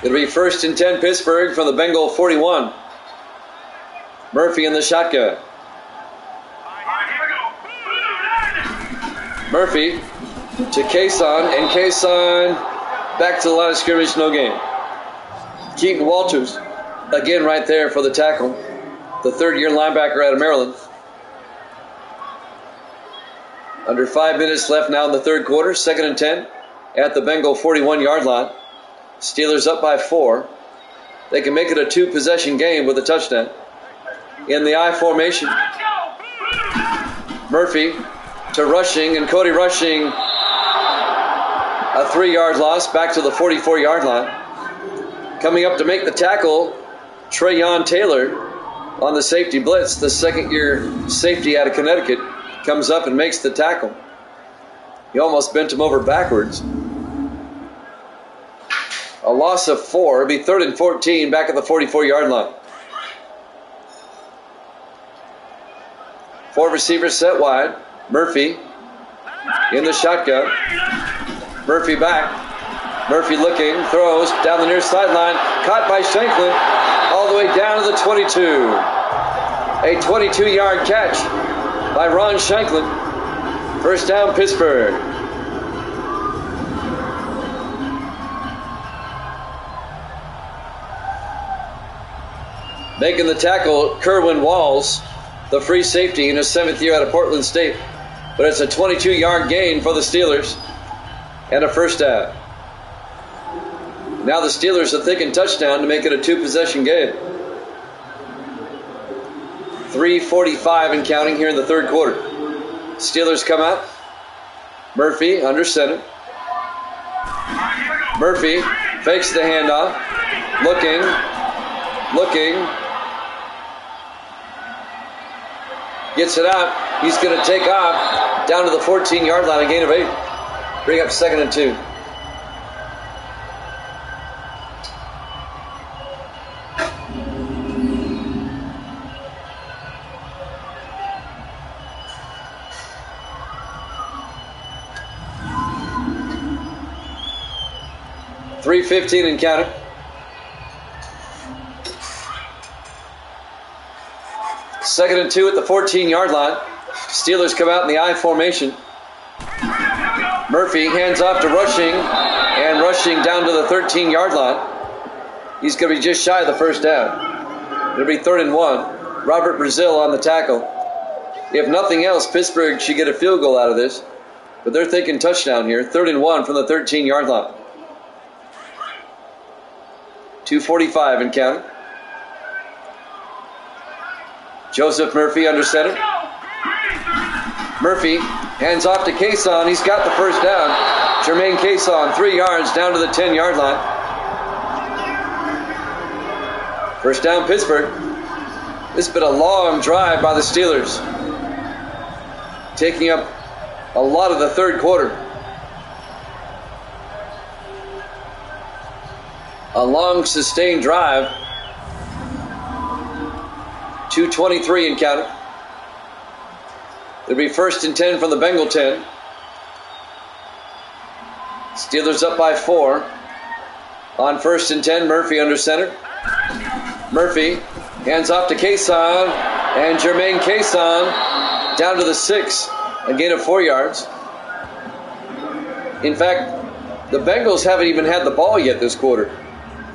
It'll be 1st and 10 Pittsburgh from the Bengal 41. Murphy in the shotgun. Murphy to Cason, and Cason back to the line of scrimmage, no gain. Keaton Walters, again right there for the tackle. The 3rd-year linebacker out of Maryland. Under 5 minutes left now in the third quarter, 2nd and 10 at the Bengal 41-yard line. Steelers up by 4. They can make it a 2-possession game with a touchdown. In the I formation, Murphy to Rushing, and Cody Rushing, a 3-yard loss back to the 44-yard line. Coming up to make the tackle, Trayon Taylor on the safety blitz, the second-year safety out of Connecticut, comes up and makes the tackle. He almost bent him over backwards. A loss of 4. It'll be 3rd and 14 back at the 44-yard line. 4 receivers set wide. Murphy in the shotgun. Murphy back. Murphy looking, throws down the near sideline. Caught by Shanklin all the way down to the 22. A 22-yard catch by Ron Shanklin. First down, Pittsburgh. Making the tackle, Kerwin Walls, the free safety in his 7th year out of Portland State. But it's a 22-yard gain for the Steelers and a first down. Now the Steelers are thinking touchdown to make it a 2-possession game. 3:45 and counting here in the third quarter. Steelers come out. Murphy under center. Murphy fakes the handoff. Looking. Gets it out. He's going to take off down to the 14-yard line, a gain of 8. Bring up 2nd and 2. .3:15 and counting. Second and 2 at the 14-yard line. Steelers come out in the I formation. Murphy hands off to Rushing, and Rushing down to the 13-yard line. He's going to be just shy of the first down. It'll be 3rd and 1. Robert Brazil on the tackle. If nothing else, Pittsburgh should get a field goal out of this, but they're thinking touchdown here. 3rd and 1 from the 13-yard line. 2:45 and counting. Joseph Murphy under center. Murphy hands off to Cason. He's got the first down. Jermaine Cason, 3 yards down to the 10-yard line. First down, Pittsburgh. This has been a long drive by the Steelers, taking up a lot of the third quarter. A long, sustained drive. 2:23 and counting. It'll be 1st and 10 from the Bengal 10. Steelers up by 4. On 1st and 10, Murphy under center. Murphy hands off to Cason, and Jermaine Cason down to the 6, a gain of 4 yards. In fact, the Bengals haven't even had the ball yet this quarter.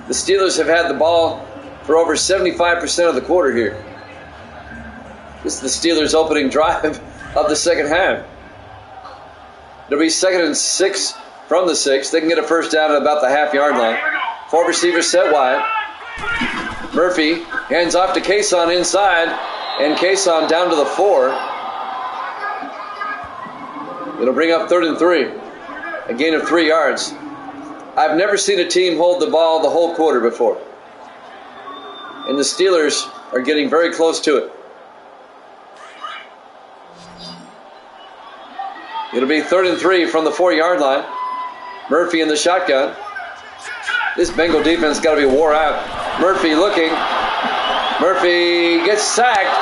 The Steelers have had the ball for over 75% of the quarter here. This is the Steelers' opening drive of the second half. It'll be 2nd and 6 from the 6. They can get a first down at about the half-yard line. 4 receivers set wide. Murphy hands off to Cason inside, and Cason down to the 4. It'll bring up 3rd and 3, a gain of 3 yards. I've never seen a team hold the ball the whole quarter before, and the Steelers are getting very close to it. It'll be 3rd and 3 from the 4-yard line. Murphy in the shotgun. This Bengal defense got to be wore out. Murphy looking. Murphy gets sacked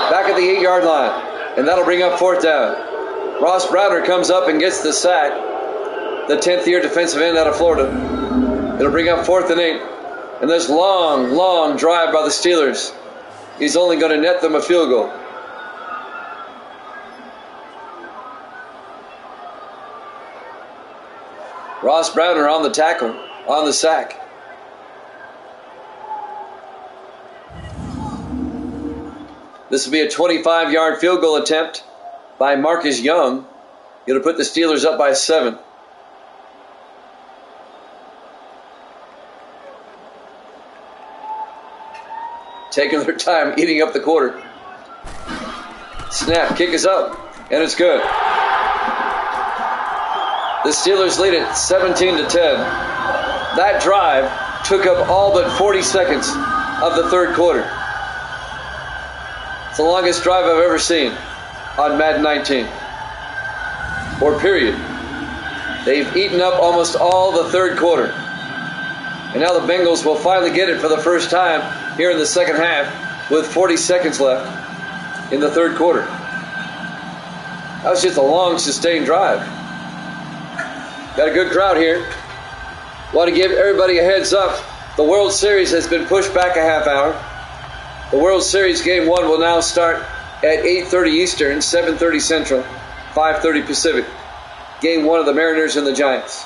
back at the 8-yard line, and that'll bring up 4th down. Ross Browner comes up and gets the sack, the 10th-year defensive end out of Florida. It'll bring up 4th and 8. And this long, long drive by the Steelers, he's only going to net them a field goal. Ross Browner on the tackle, on the sack. This will be a 25-yard field goal attempt by Marcus Young. Going to put the Steelers up by 7. taking their time, eating up the quarter. Snap, kick is up, and it's good. The Steelers lead it 17-10. That drive took up all but 40 seconds of the third quarter. It's the longest drive I've ever seen on Madden 19. Or period. They've eaten up almost all the third quarter. And now the Bengals will finally get it for the first time here in the second half with 40 seconds left in the third quarter. That was just a long, sustained drive. Got a good crowd here. Want to give everybody a heads up. The World Series has been pushed back a half hour. The World Series Game 1 will now start at 8:30 Eastern, 7:30 Central, 5:30 Pacific. Game 1 of the Mariners and the Giants.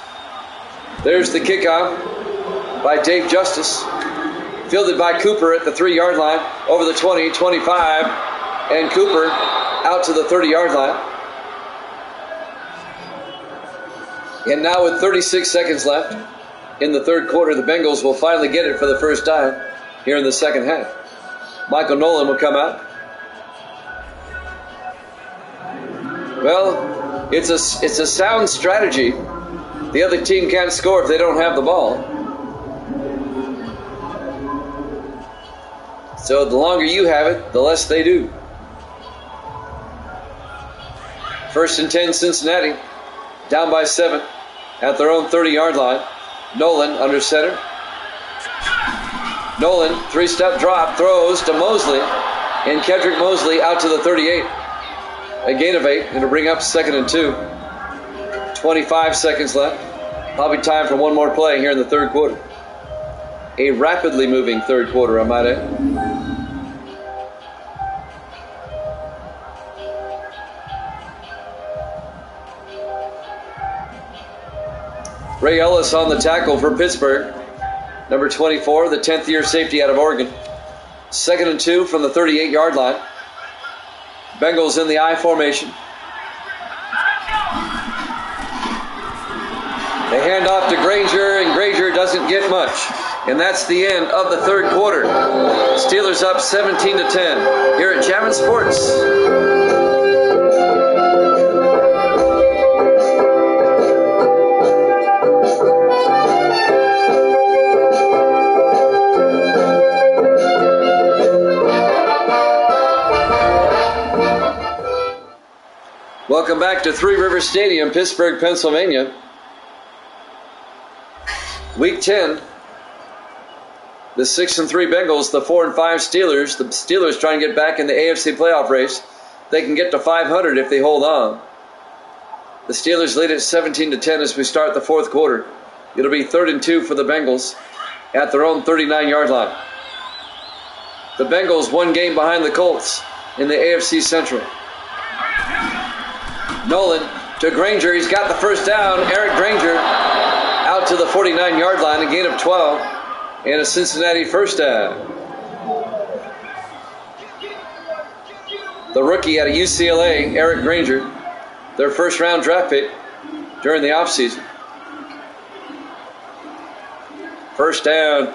There's the kickoff by Dave Justice. Fielded by Cooper at the 3-yard line, over the 20, 25, and Cooper out to the 30-yard line. And now with 36 seconds left in the third quarter, the Bengals will finally get it for the first time here in the second half. Michael Nolan will come out. Well, it's a sound strategy. The other team can't score if they don't have the ball. So the longer you have it, the less they do. First and 10, Cincinnati. Down by 7 at their own 30-yard line. Nolan under center. Nolan, 3-step drop, throws to Mosley. And Kendrick Mosley out to the 38. A gain of 8. It'll bring up 2nd and 2. 25 seconds left. Probably time for one more play here in the third quarter. A rapidly moving third quarter, I might add. Ray Ellis on the tackle for Pittsburgh. Number 24, the 10th year safety out of Oregon. 2nd and 2 from the 38-yard line. Bengals in the I formation. They hand off to Granger, and Granger doesn't get much. And that's the end of the third quarter. Steelers up 17-10 here at Jammin' Sports. Welcome back to Three Rivers Stadium, Pittsburgh, Pennsylvania. Week 10. The 6-3 Bengals, the 4-5 Steelers. The Steelers trying to get back in the AFC playoff race. They can get to 500 if they hold on. The Steelers lead at 17-10 as we start the fourth quarter. It'll be 3rd and 2 for the Bengals at their own 39-yard line. The Bengals one game behind the Colts in the AFC Central. Nolan to Granger. He's got the first down. Eric Granger out to the 49-yard line, a gain of 12, and a Cincinnati first down. The rookie out of UCLA, Eric Granger, their first-round draft pick during the offseason. First down,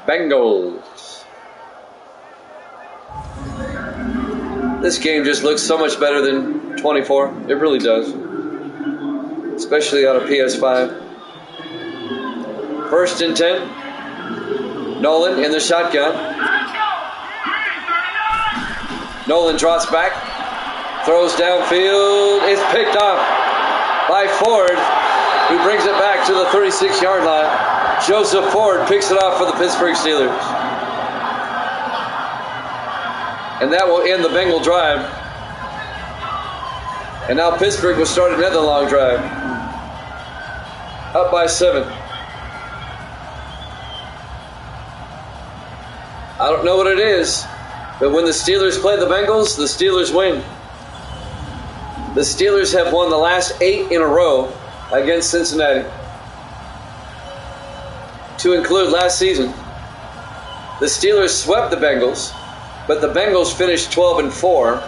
Bengals. This game just looks so much better than 24. It really does. Especially on a PS5. First and 10. Nolan in the shotgun. Nolan drops back. Throws downfield. It's picked off by Ford, who brings it back to the 36-yard line. Joseph Ford picks it off for the Pittsburgh Steelers. And that will end the Bengal drive. And now Pittsburgh will start another long drive. Up by 7. I don't know what it is, but when the Steelers play the Bengals, the Steelers win. The Steelers have won the last 8 in a row against Cincinnati. To include last season, the Steelers swept the Bengals, but the Bengals finished 12-4,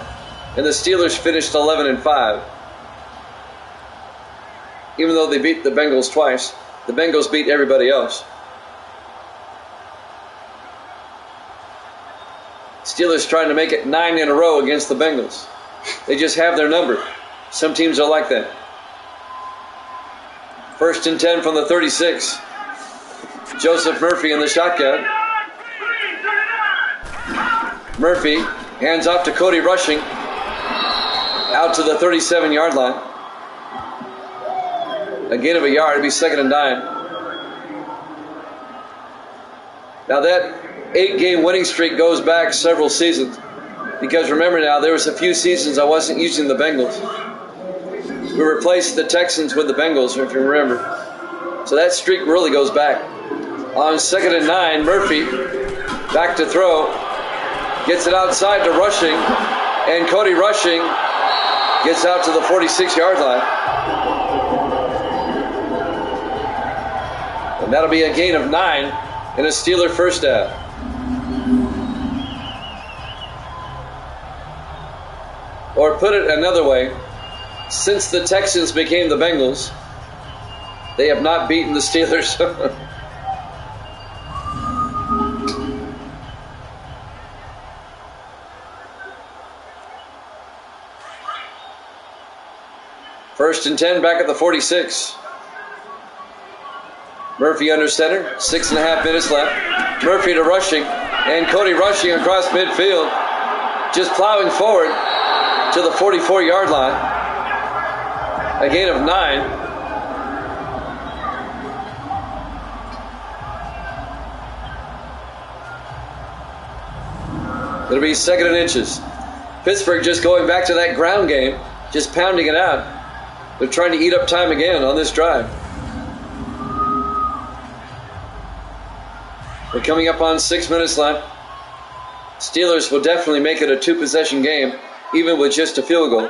and the Steelers finished 11-5. Even though they beat the Bengals twice, the Bengals beat everybody else. Steelers trying to make it 9 in a row against the Bengals. They just have their number. Some teams are like that. 1st and 10 from the 36. Joseph Murphy in the shotgun. Murphy hands off to Cody Rushing. Out to the 37-yard line. A gain of a yard. It'll be 2nd and 9. Now that 8-game winning streak goes back several seasons. Because remember now, there was a few seasons I wasn't using the Bengals. We replaced the Texans with the Bengals, if you remember. So that streak really goes back. On 2nd and 9, Murphy back to throw. Gets it outside to Rushing. And Cody Rushing gets out to the 46-yard line. And that'll be a gain of 9 and a Steeler first down. Or put it another way, since the Texans became the Bengals, they have not beaten the Steelers. First and 10 back at the 46. Murphy under center, 6.5 minutes left. Murphy to Rushing, and Cody Rushing across midfield, just plowing forward to the 44-yard line. A gain of 9. It'll be 2nd and inches. Pittsburgh just going back to that ground game, just pounding it out. They're trying to eat up time again on this drive. We're coming up on 6 minutes left. Steelers will definitely make it a 2-possession game, even with just a field goal.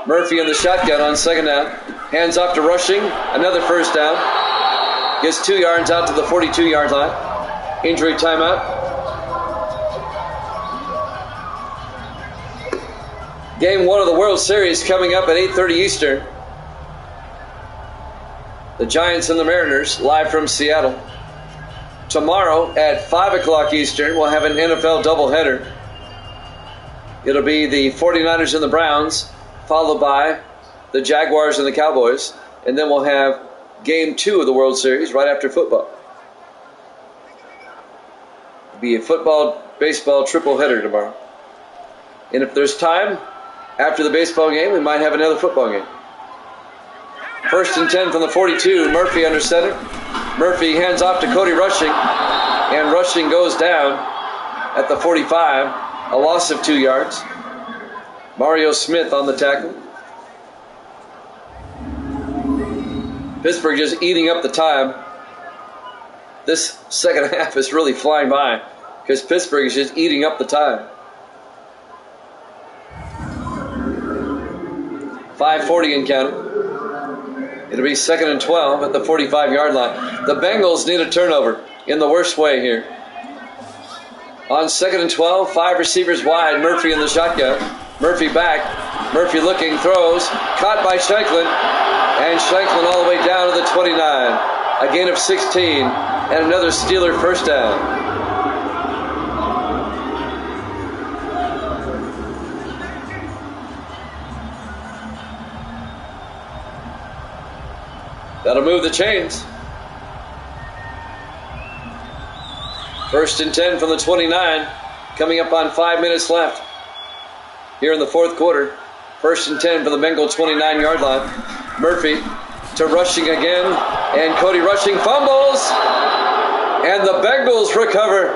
Murphy in the shotgun on 2nd down. Hands off to Rushing. Another first down. Gets 2 yards out to the 42-yard line. Injury timeout. Game 1 of the World Series coming up at 8:30 Eastern. The Giants and the Mariners live from Seattle. Tomorrow at 5 o'clock Eastern, we'll have an NFL doubleheader. It'll be the 49ers and the Browns, followed by the Jaguars and the Cowboys. And then we'll have Game 2 of the World Series right after football. It'll be a football-baseball triple header tomorrow. And if there's time, after the baseball game, we might have another football game. 1st and 10 from the 42, Murphy under center. Murphy hands off to Cody Rushing, and Rushing goes down at the 45, a loss of 2 yards. Mario Smith on the tackle. Pittsburgh just eating up the time. This second half is really flying by because Pittsburgh is just eating up the time. 5:40 and counting. It'll be 2nd and 12 at the 45-yard line. The Bengals need a turnover in the worst way here. On 2nd and 12, 5 receivers wide. Murphy in the shotgun. Murphy back. Murphy looking, throws. Caught by Shanklin. And Shanklin all the way down to the 29. A gain of 16. And another Steeler first down. That'll move the chains. 1st and 10 from the 29. Coming up on 5 minutes left. Here in the 4th quarter. 1st and 10 from the Bengal 29-yard line. Murphy to Rushing again. And Cody Rushing fumbles. And the Bengals recover.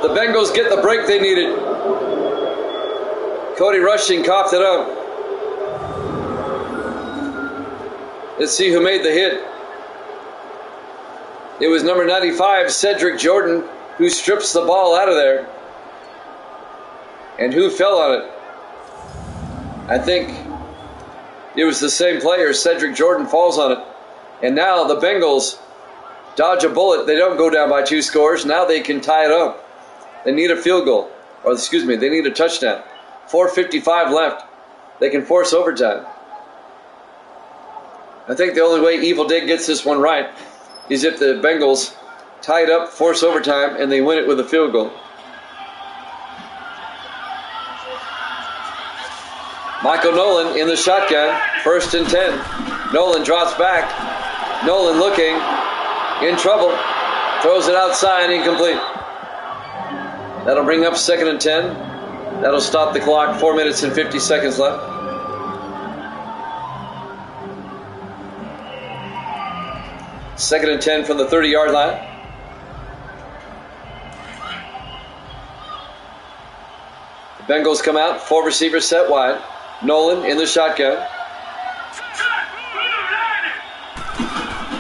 The Bengals get the break they needed. Cody Rushing coughed it up. Let's see who made the hit. It was number 95, Cedric Jordan, who strips the ball out of there. And who fell on it? I think it was the same player. Cedric Jordan falls on it. And now the Bengals dodge a bullet. They don't go down by 2 scores. Now they can tie it up. They need a field goal. Or excuse me, they need a touchdown. 4:55 left. They can force overtime. I think the only way Evil Dick gets this one right is if the Bengals tie it up, force overtime, and they win it with a field goal. Michael Nolan in the shotgun. 1st and 10. Nolan drops back. Nolan looking. In trouble. Throws it outside. Incomplete. That'll bring up 2nd and 10. That'll stop the clock. 4 minutes and 50 seconds left. Second and 10 from the 30-yard line. The Bengals come out. 4 receivers set wide. Nolan in the shotgun.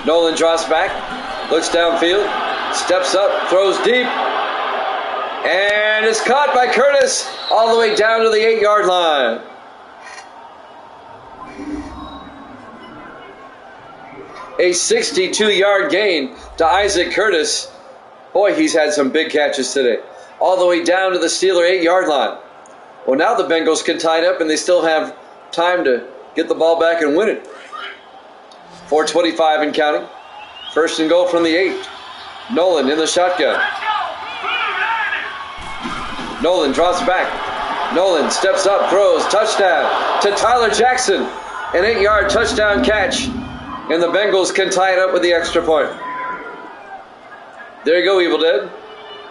Nolan drops back. Looks downfield. Steps up. Throws deep. And it's caught by Curtis all the way down to the 8-yard line. A 62-yard gain to Isaac Curtis. Boy, he's had some big catches today. All the way down to the Steeler 8-yard line. Well, now the Bengals can tie it up and they still have time to get the ball back and win it. 4:25 and counting. 1st and goal from the 8. Nolan in the shotgun. Nolan drops back. Nolan steps up, throws, touchdown to Tyler Jackson. An 8-yard touchdown catch. And the Bengals can tie it up with the extra point. There you go, Evil Dead.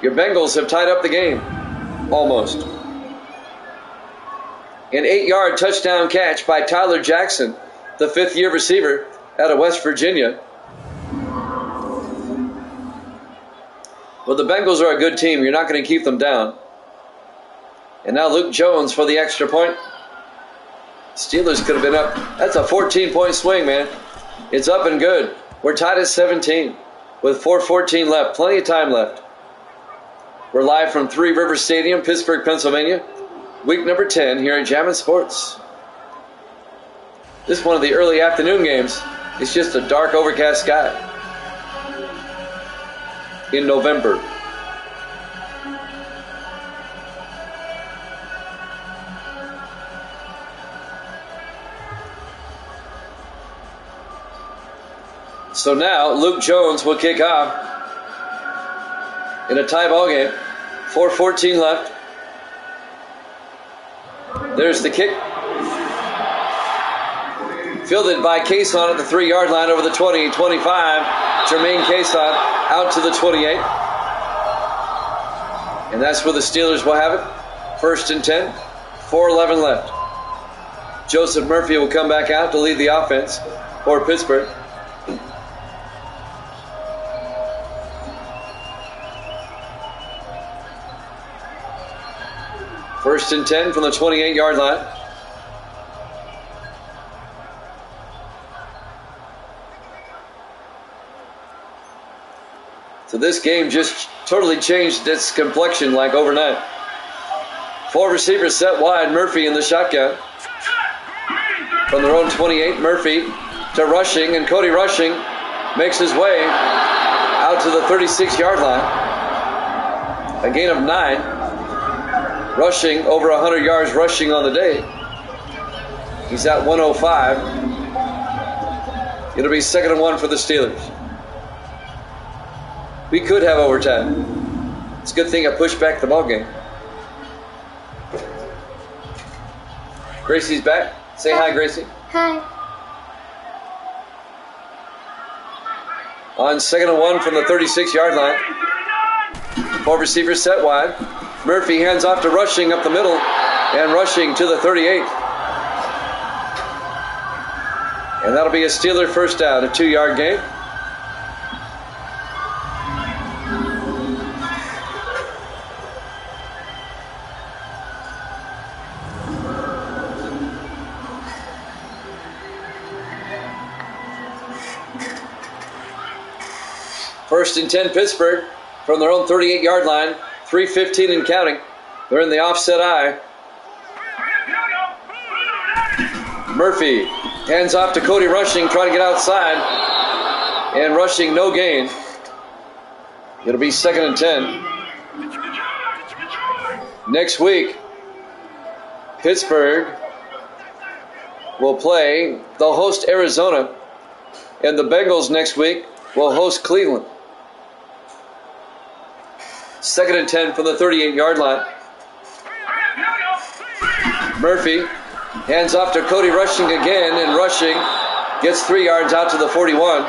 Your Bengals have tied up the game. Almost. An 8-yard touchdown catch by Tyler Jackson, the 5th-year receiver out of West Virginia. Well, the Bengals are a good team. You're not going to keep them down. And now Luke Jones for the extra point. Steelers could have been up. That's a 14-point swing, man. It's up and good. We're tied at 17 with 4:14 left. Plenty of time left. We're live from Three Rivers Stadium, Pittsburgh, Pennsylvania. Week number 10 here at Jammin' Sports. This is one of the early afternoon games. It's just a dark, overcast sky in November. So now Luke Jones will kick off in a tie ball game. 4:14 left. There's the kick. Fielded by Cason at the 3-yard line over the 20, 25. Jermaine Cason out to the 28. And that's where the Steelers will have it. 1st and 10. 4:11 left. Joseph Murphy will come back out to lead the offense for Pittsburgh. First and 10 from the 28-yard line. So this game just totally changed its complexion like overnight. 4 receivers set wide. Murphy in the shotgun. From their own 28, Murphy to Rushing, and Cody Rushing makes his way out to the 36-yard line. A gain of 9. Rushing over 100 yards rushing on the day. He's at 105. It'll be 2nd and 1 for the Steelers. We could have overtime. It's a good thing I pushed back the ball game. Gracie's back. Say hi, Gracie. Hi. On 2nd and 1 from the 36-yard line. 4 receivers set wide. Murphy hands off to Rushing up the middle, and Rushing to the 38. And that'll be a Steeler first down, a 2-yard gain. First and 10 Pittsburgh from their own 38-yard line. 3:15 and counting. They're in the offset eye. Murphy hands off to Cody Rushing, trying to get outside. And Rushing, no gain. It'll be 2nd and 10. Next week, Pittsburgh will play, they'll host Arizona. And the Bengals next week will host Cleveland. 2nd and 10 from the 38-yard line. Murphy Hands off to Cody Rushing again, and Rushing gets 3 yards out to the 41.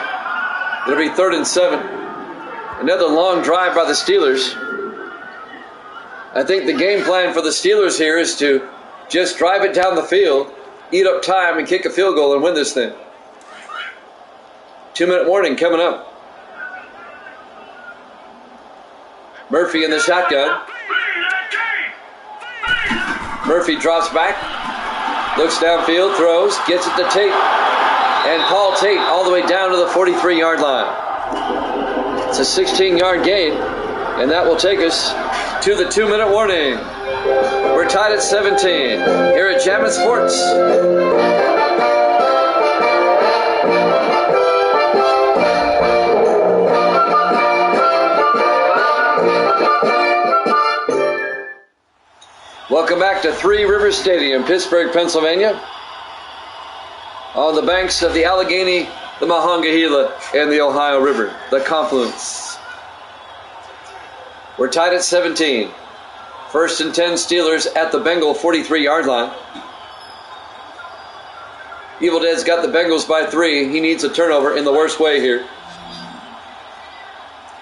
It'll be 3rd and 7. Another long drive by the Steelers. I think the game plan for the Steelers here is to just drive it down the field, eat up time, and kick a field goal and win this thing. 2-minute warning coming up. Murphy in the shotgun. Murphy drops back, looks downfield, throws, gets it to Tate. And Paul Tate all the way down to the 43-yard line. It's a 16-yard gain, and that will take us to the 2-minute warning. We're tied at 17 here at Jammin' Sports. Welcome back to Three Rivers Stadium, Pittsburgh, Pennsylvania. On the banks of the Allegheny, the Monongahela, and the Ohio River, the confluence. We're tied at 17. 1st and 10 Steelers at the Bengal 43-yard line. Evil Dead's got the Bengals by 3. He needs a turnover in the worst way here.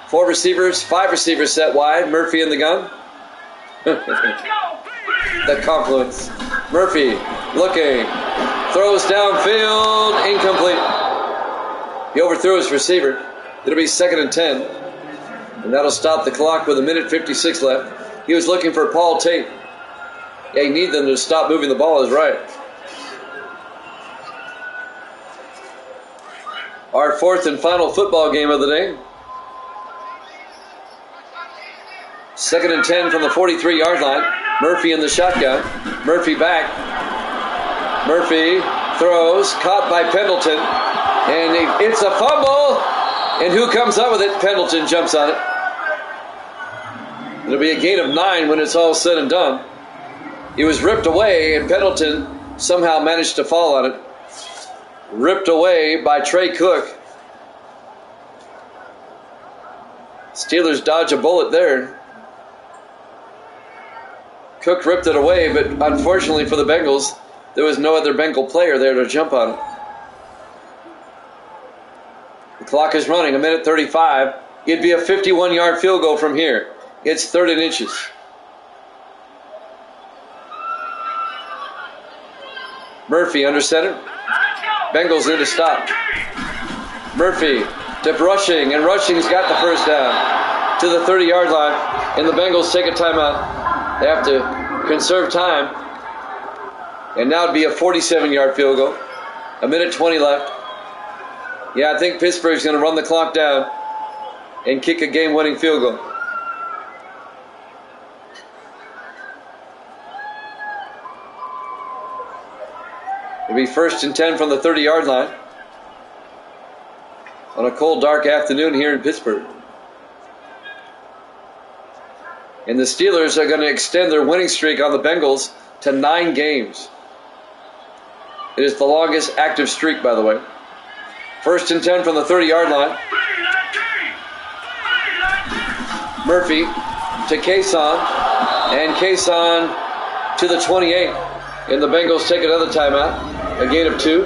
5 receivers set wide. Murphy in the gun. The confluence. Murphy looking. Throws downfield. Incomplete. He overthrew his receiver. It'll be 2nd and 10. And that'll stop the clock with 1:56 left. He was looking for Paul Tate. Yeah, you need them to stop moving the ball is right. Our 4th and final football game of the day. 2nd and 10 from the 43-yard line. Murphy in the shotgun. Murphy back. Murphy throws, caught by Pendleton. And it's a fumble. And who comes up with it? Pendleton jumps on it. It'll be a gain of 9 when it's all said and done. He was ripped away, and Pendleton somehow managed to fall on it. Ripped away by Trey Cook. Steelers dodge a bullet there. Cook ripped it away, but unfortunately for the Bengals, there was no other Bengal player there to jump on it. The clock is running, 1:35. It'd be a 51-yard field goal from here. It's 3rd and inches. Murphy under center. Bengals in to stop. Murphy to Rushing, and Rushing's got the first down to the 30-yard line, and the Bengals take a timeout. They have to conserve time. And now it'd be a 47-yard field goal. 1:20 left. Yeah, I think Pittsburgh's going to run the clock down and kick a game-winning field goal. It'll be 1st and 10 from the 30-yard line on a cold, dark afternoon here in Pittsburgh. And the Steelers are going to extend their winning streak on the Bengals to 9 games. It is the longest active streak, by the way. 1st and 10 from the 30-yard line. Murphy to Kason, and Kason to the 28. And the Bengals take another timeout, a gain of 2.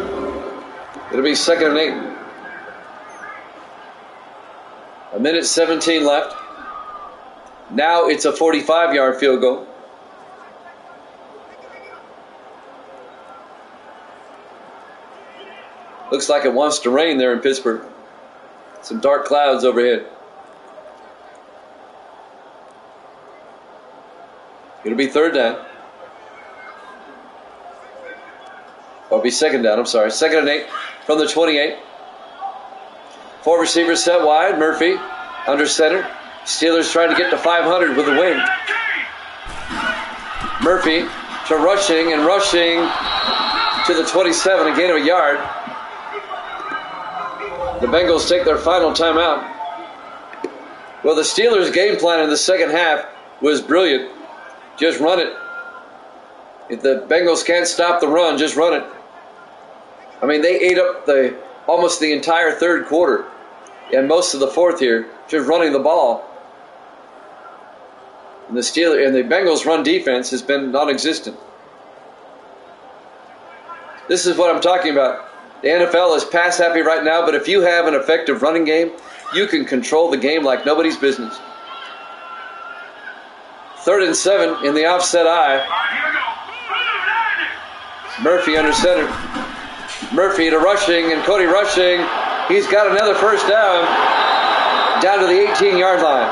It'll be 2nd and 8. 1:17 left. Now it's a 45-yard field goal. Looks like it wants to rain there in Pittsburgh. Some dark clouds overhead. It'll be 3rd down. Or it'll be 2nd down, I'm sorry. 2nd and 8 from the 28. 4 receivers set wide. Murphy under center. Steelers trying to get to 500 with a win. Murphy to Rushing, and Rushing to the 27, a gain of a yard. The Bengals take their final timeout. Well, the Steelers' game plan in the second half was brilliant. Just run it. If the Bengals can't stop the run, just run it. I mean, they ate up almost the entire 3rd quarter and most of the 4th here, just running the ball. And the Bengals' run defense has been non-existent. This is what I'm talking about. The NFL is pass happy right now, but if you have an effective running game, you can control the game like nobody's business. 3rd and 7 in the offset I. Murphy under center. Murphy to Rushing, and Cody Rushing. He's got another first down to the 18-yard line.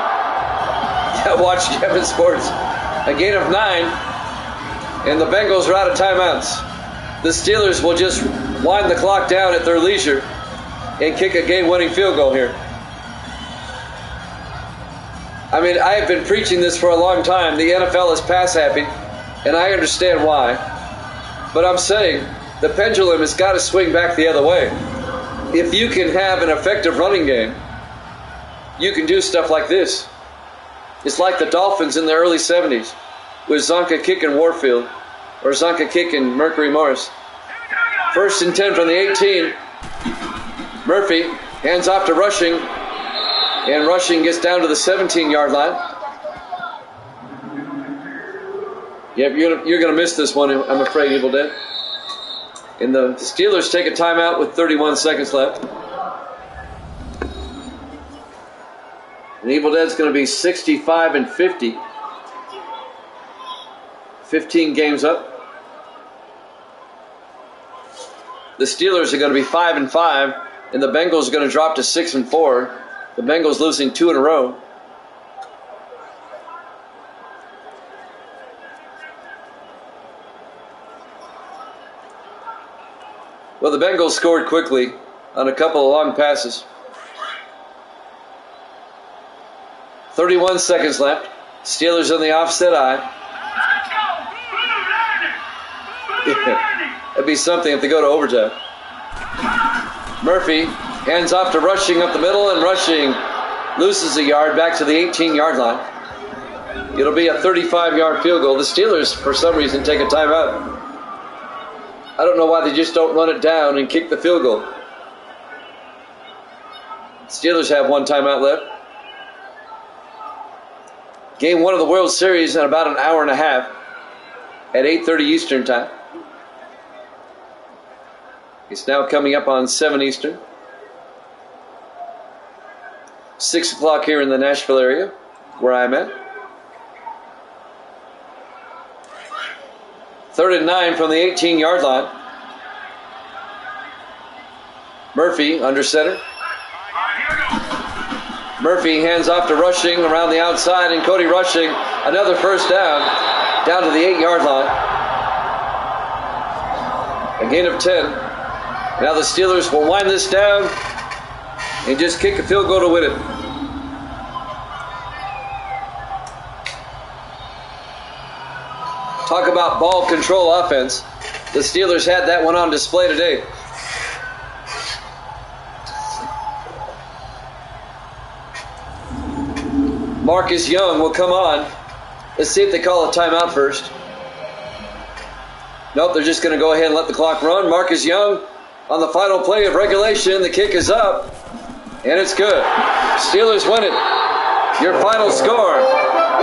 Yeah, watch Kevin Sports. A gain of 9, and the Bengals are out of timeouts. The Steelers will just wind the clock down at their leisure and kick a game-winning field goal here. I mean, I have been preaching this for a long time. The NFL is pass happy, and I understand why. But I'm saying the pendulum has got to swing back the other way. If you can have an effective running game, you can do stuff like this. It's like the Dolphins in the early 70s with Zonka kicking Warfield or Zonka kicking Mercury Morris. 1st and 10 from the 18. Murphy hands off to Rushing, and Rushing gets down to the 17-yard line. Yep, you're going to miss this one, I'm afraid, Evil Dead. And the Steelers take a timeout with 31 seconds left. And Evil Dead's going to be 65-50. 15 games up. The Steelers are going to be 5-5, and the Bengals are going to drop to 6-4. The Bengals losing 2 in a row. Well, the Bengals scored quickly on a couple of long passes. 31 seconds left. Steelers on the offset I. Yeah, that'd be something if they go to overtime. Murphy hands off to Rushing up the middle, and Rushing loses a yard back to the 18-yard line. It'll be a 35-yard field goal. The Steelers, for some reason, take a timeout. I don't know why they just don't run it down and kick the field goal. Steelers have 1 timeout left. Game 1 of the World Series in about an hour and a half at 8:30 Eastern time. It's now coming up on 7 Eastern. 6 o'clock here in the Nashville area, where I'm at. 3rd and 9 from the 18-yard line. Murphy under center. Murphy hands off to Rushing around the outside, and Cody Rushing, another first down to the 8-yard line. A gain of 10. Now the Steelers will wind this down and just kick a field goal to win it. Talk about ball control offense. The Steelers had that one on display today. Marcus Young will come on. Let's see if they call a timeout first. Nope, they're just going to go ahead and let the clock run. Marcus Young on the final play of regulation. The kick is up, and it's good. Steelers win it. Your final score,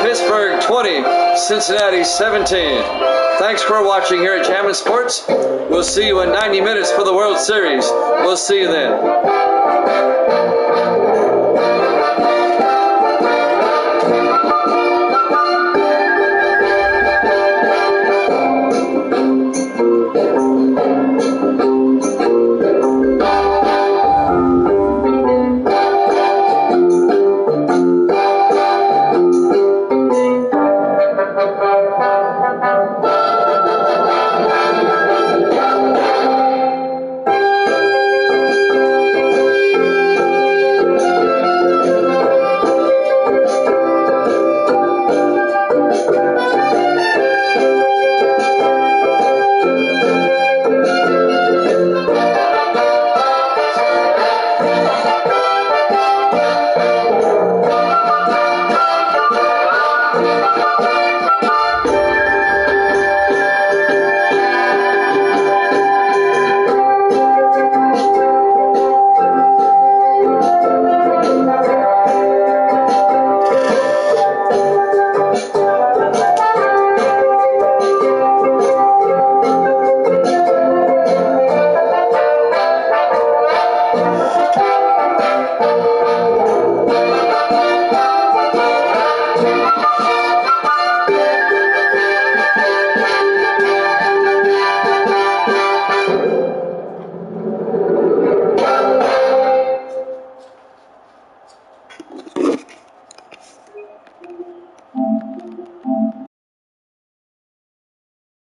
Pittsburgh 20, Cincinnati 17. Thanks for watching here at Jammin' Sports. We'll see you in 90 minutes for the World Series. We'll see you then.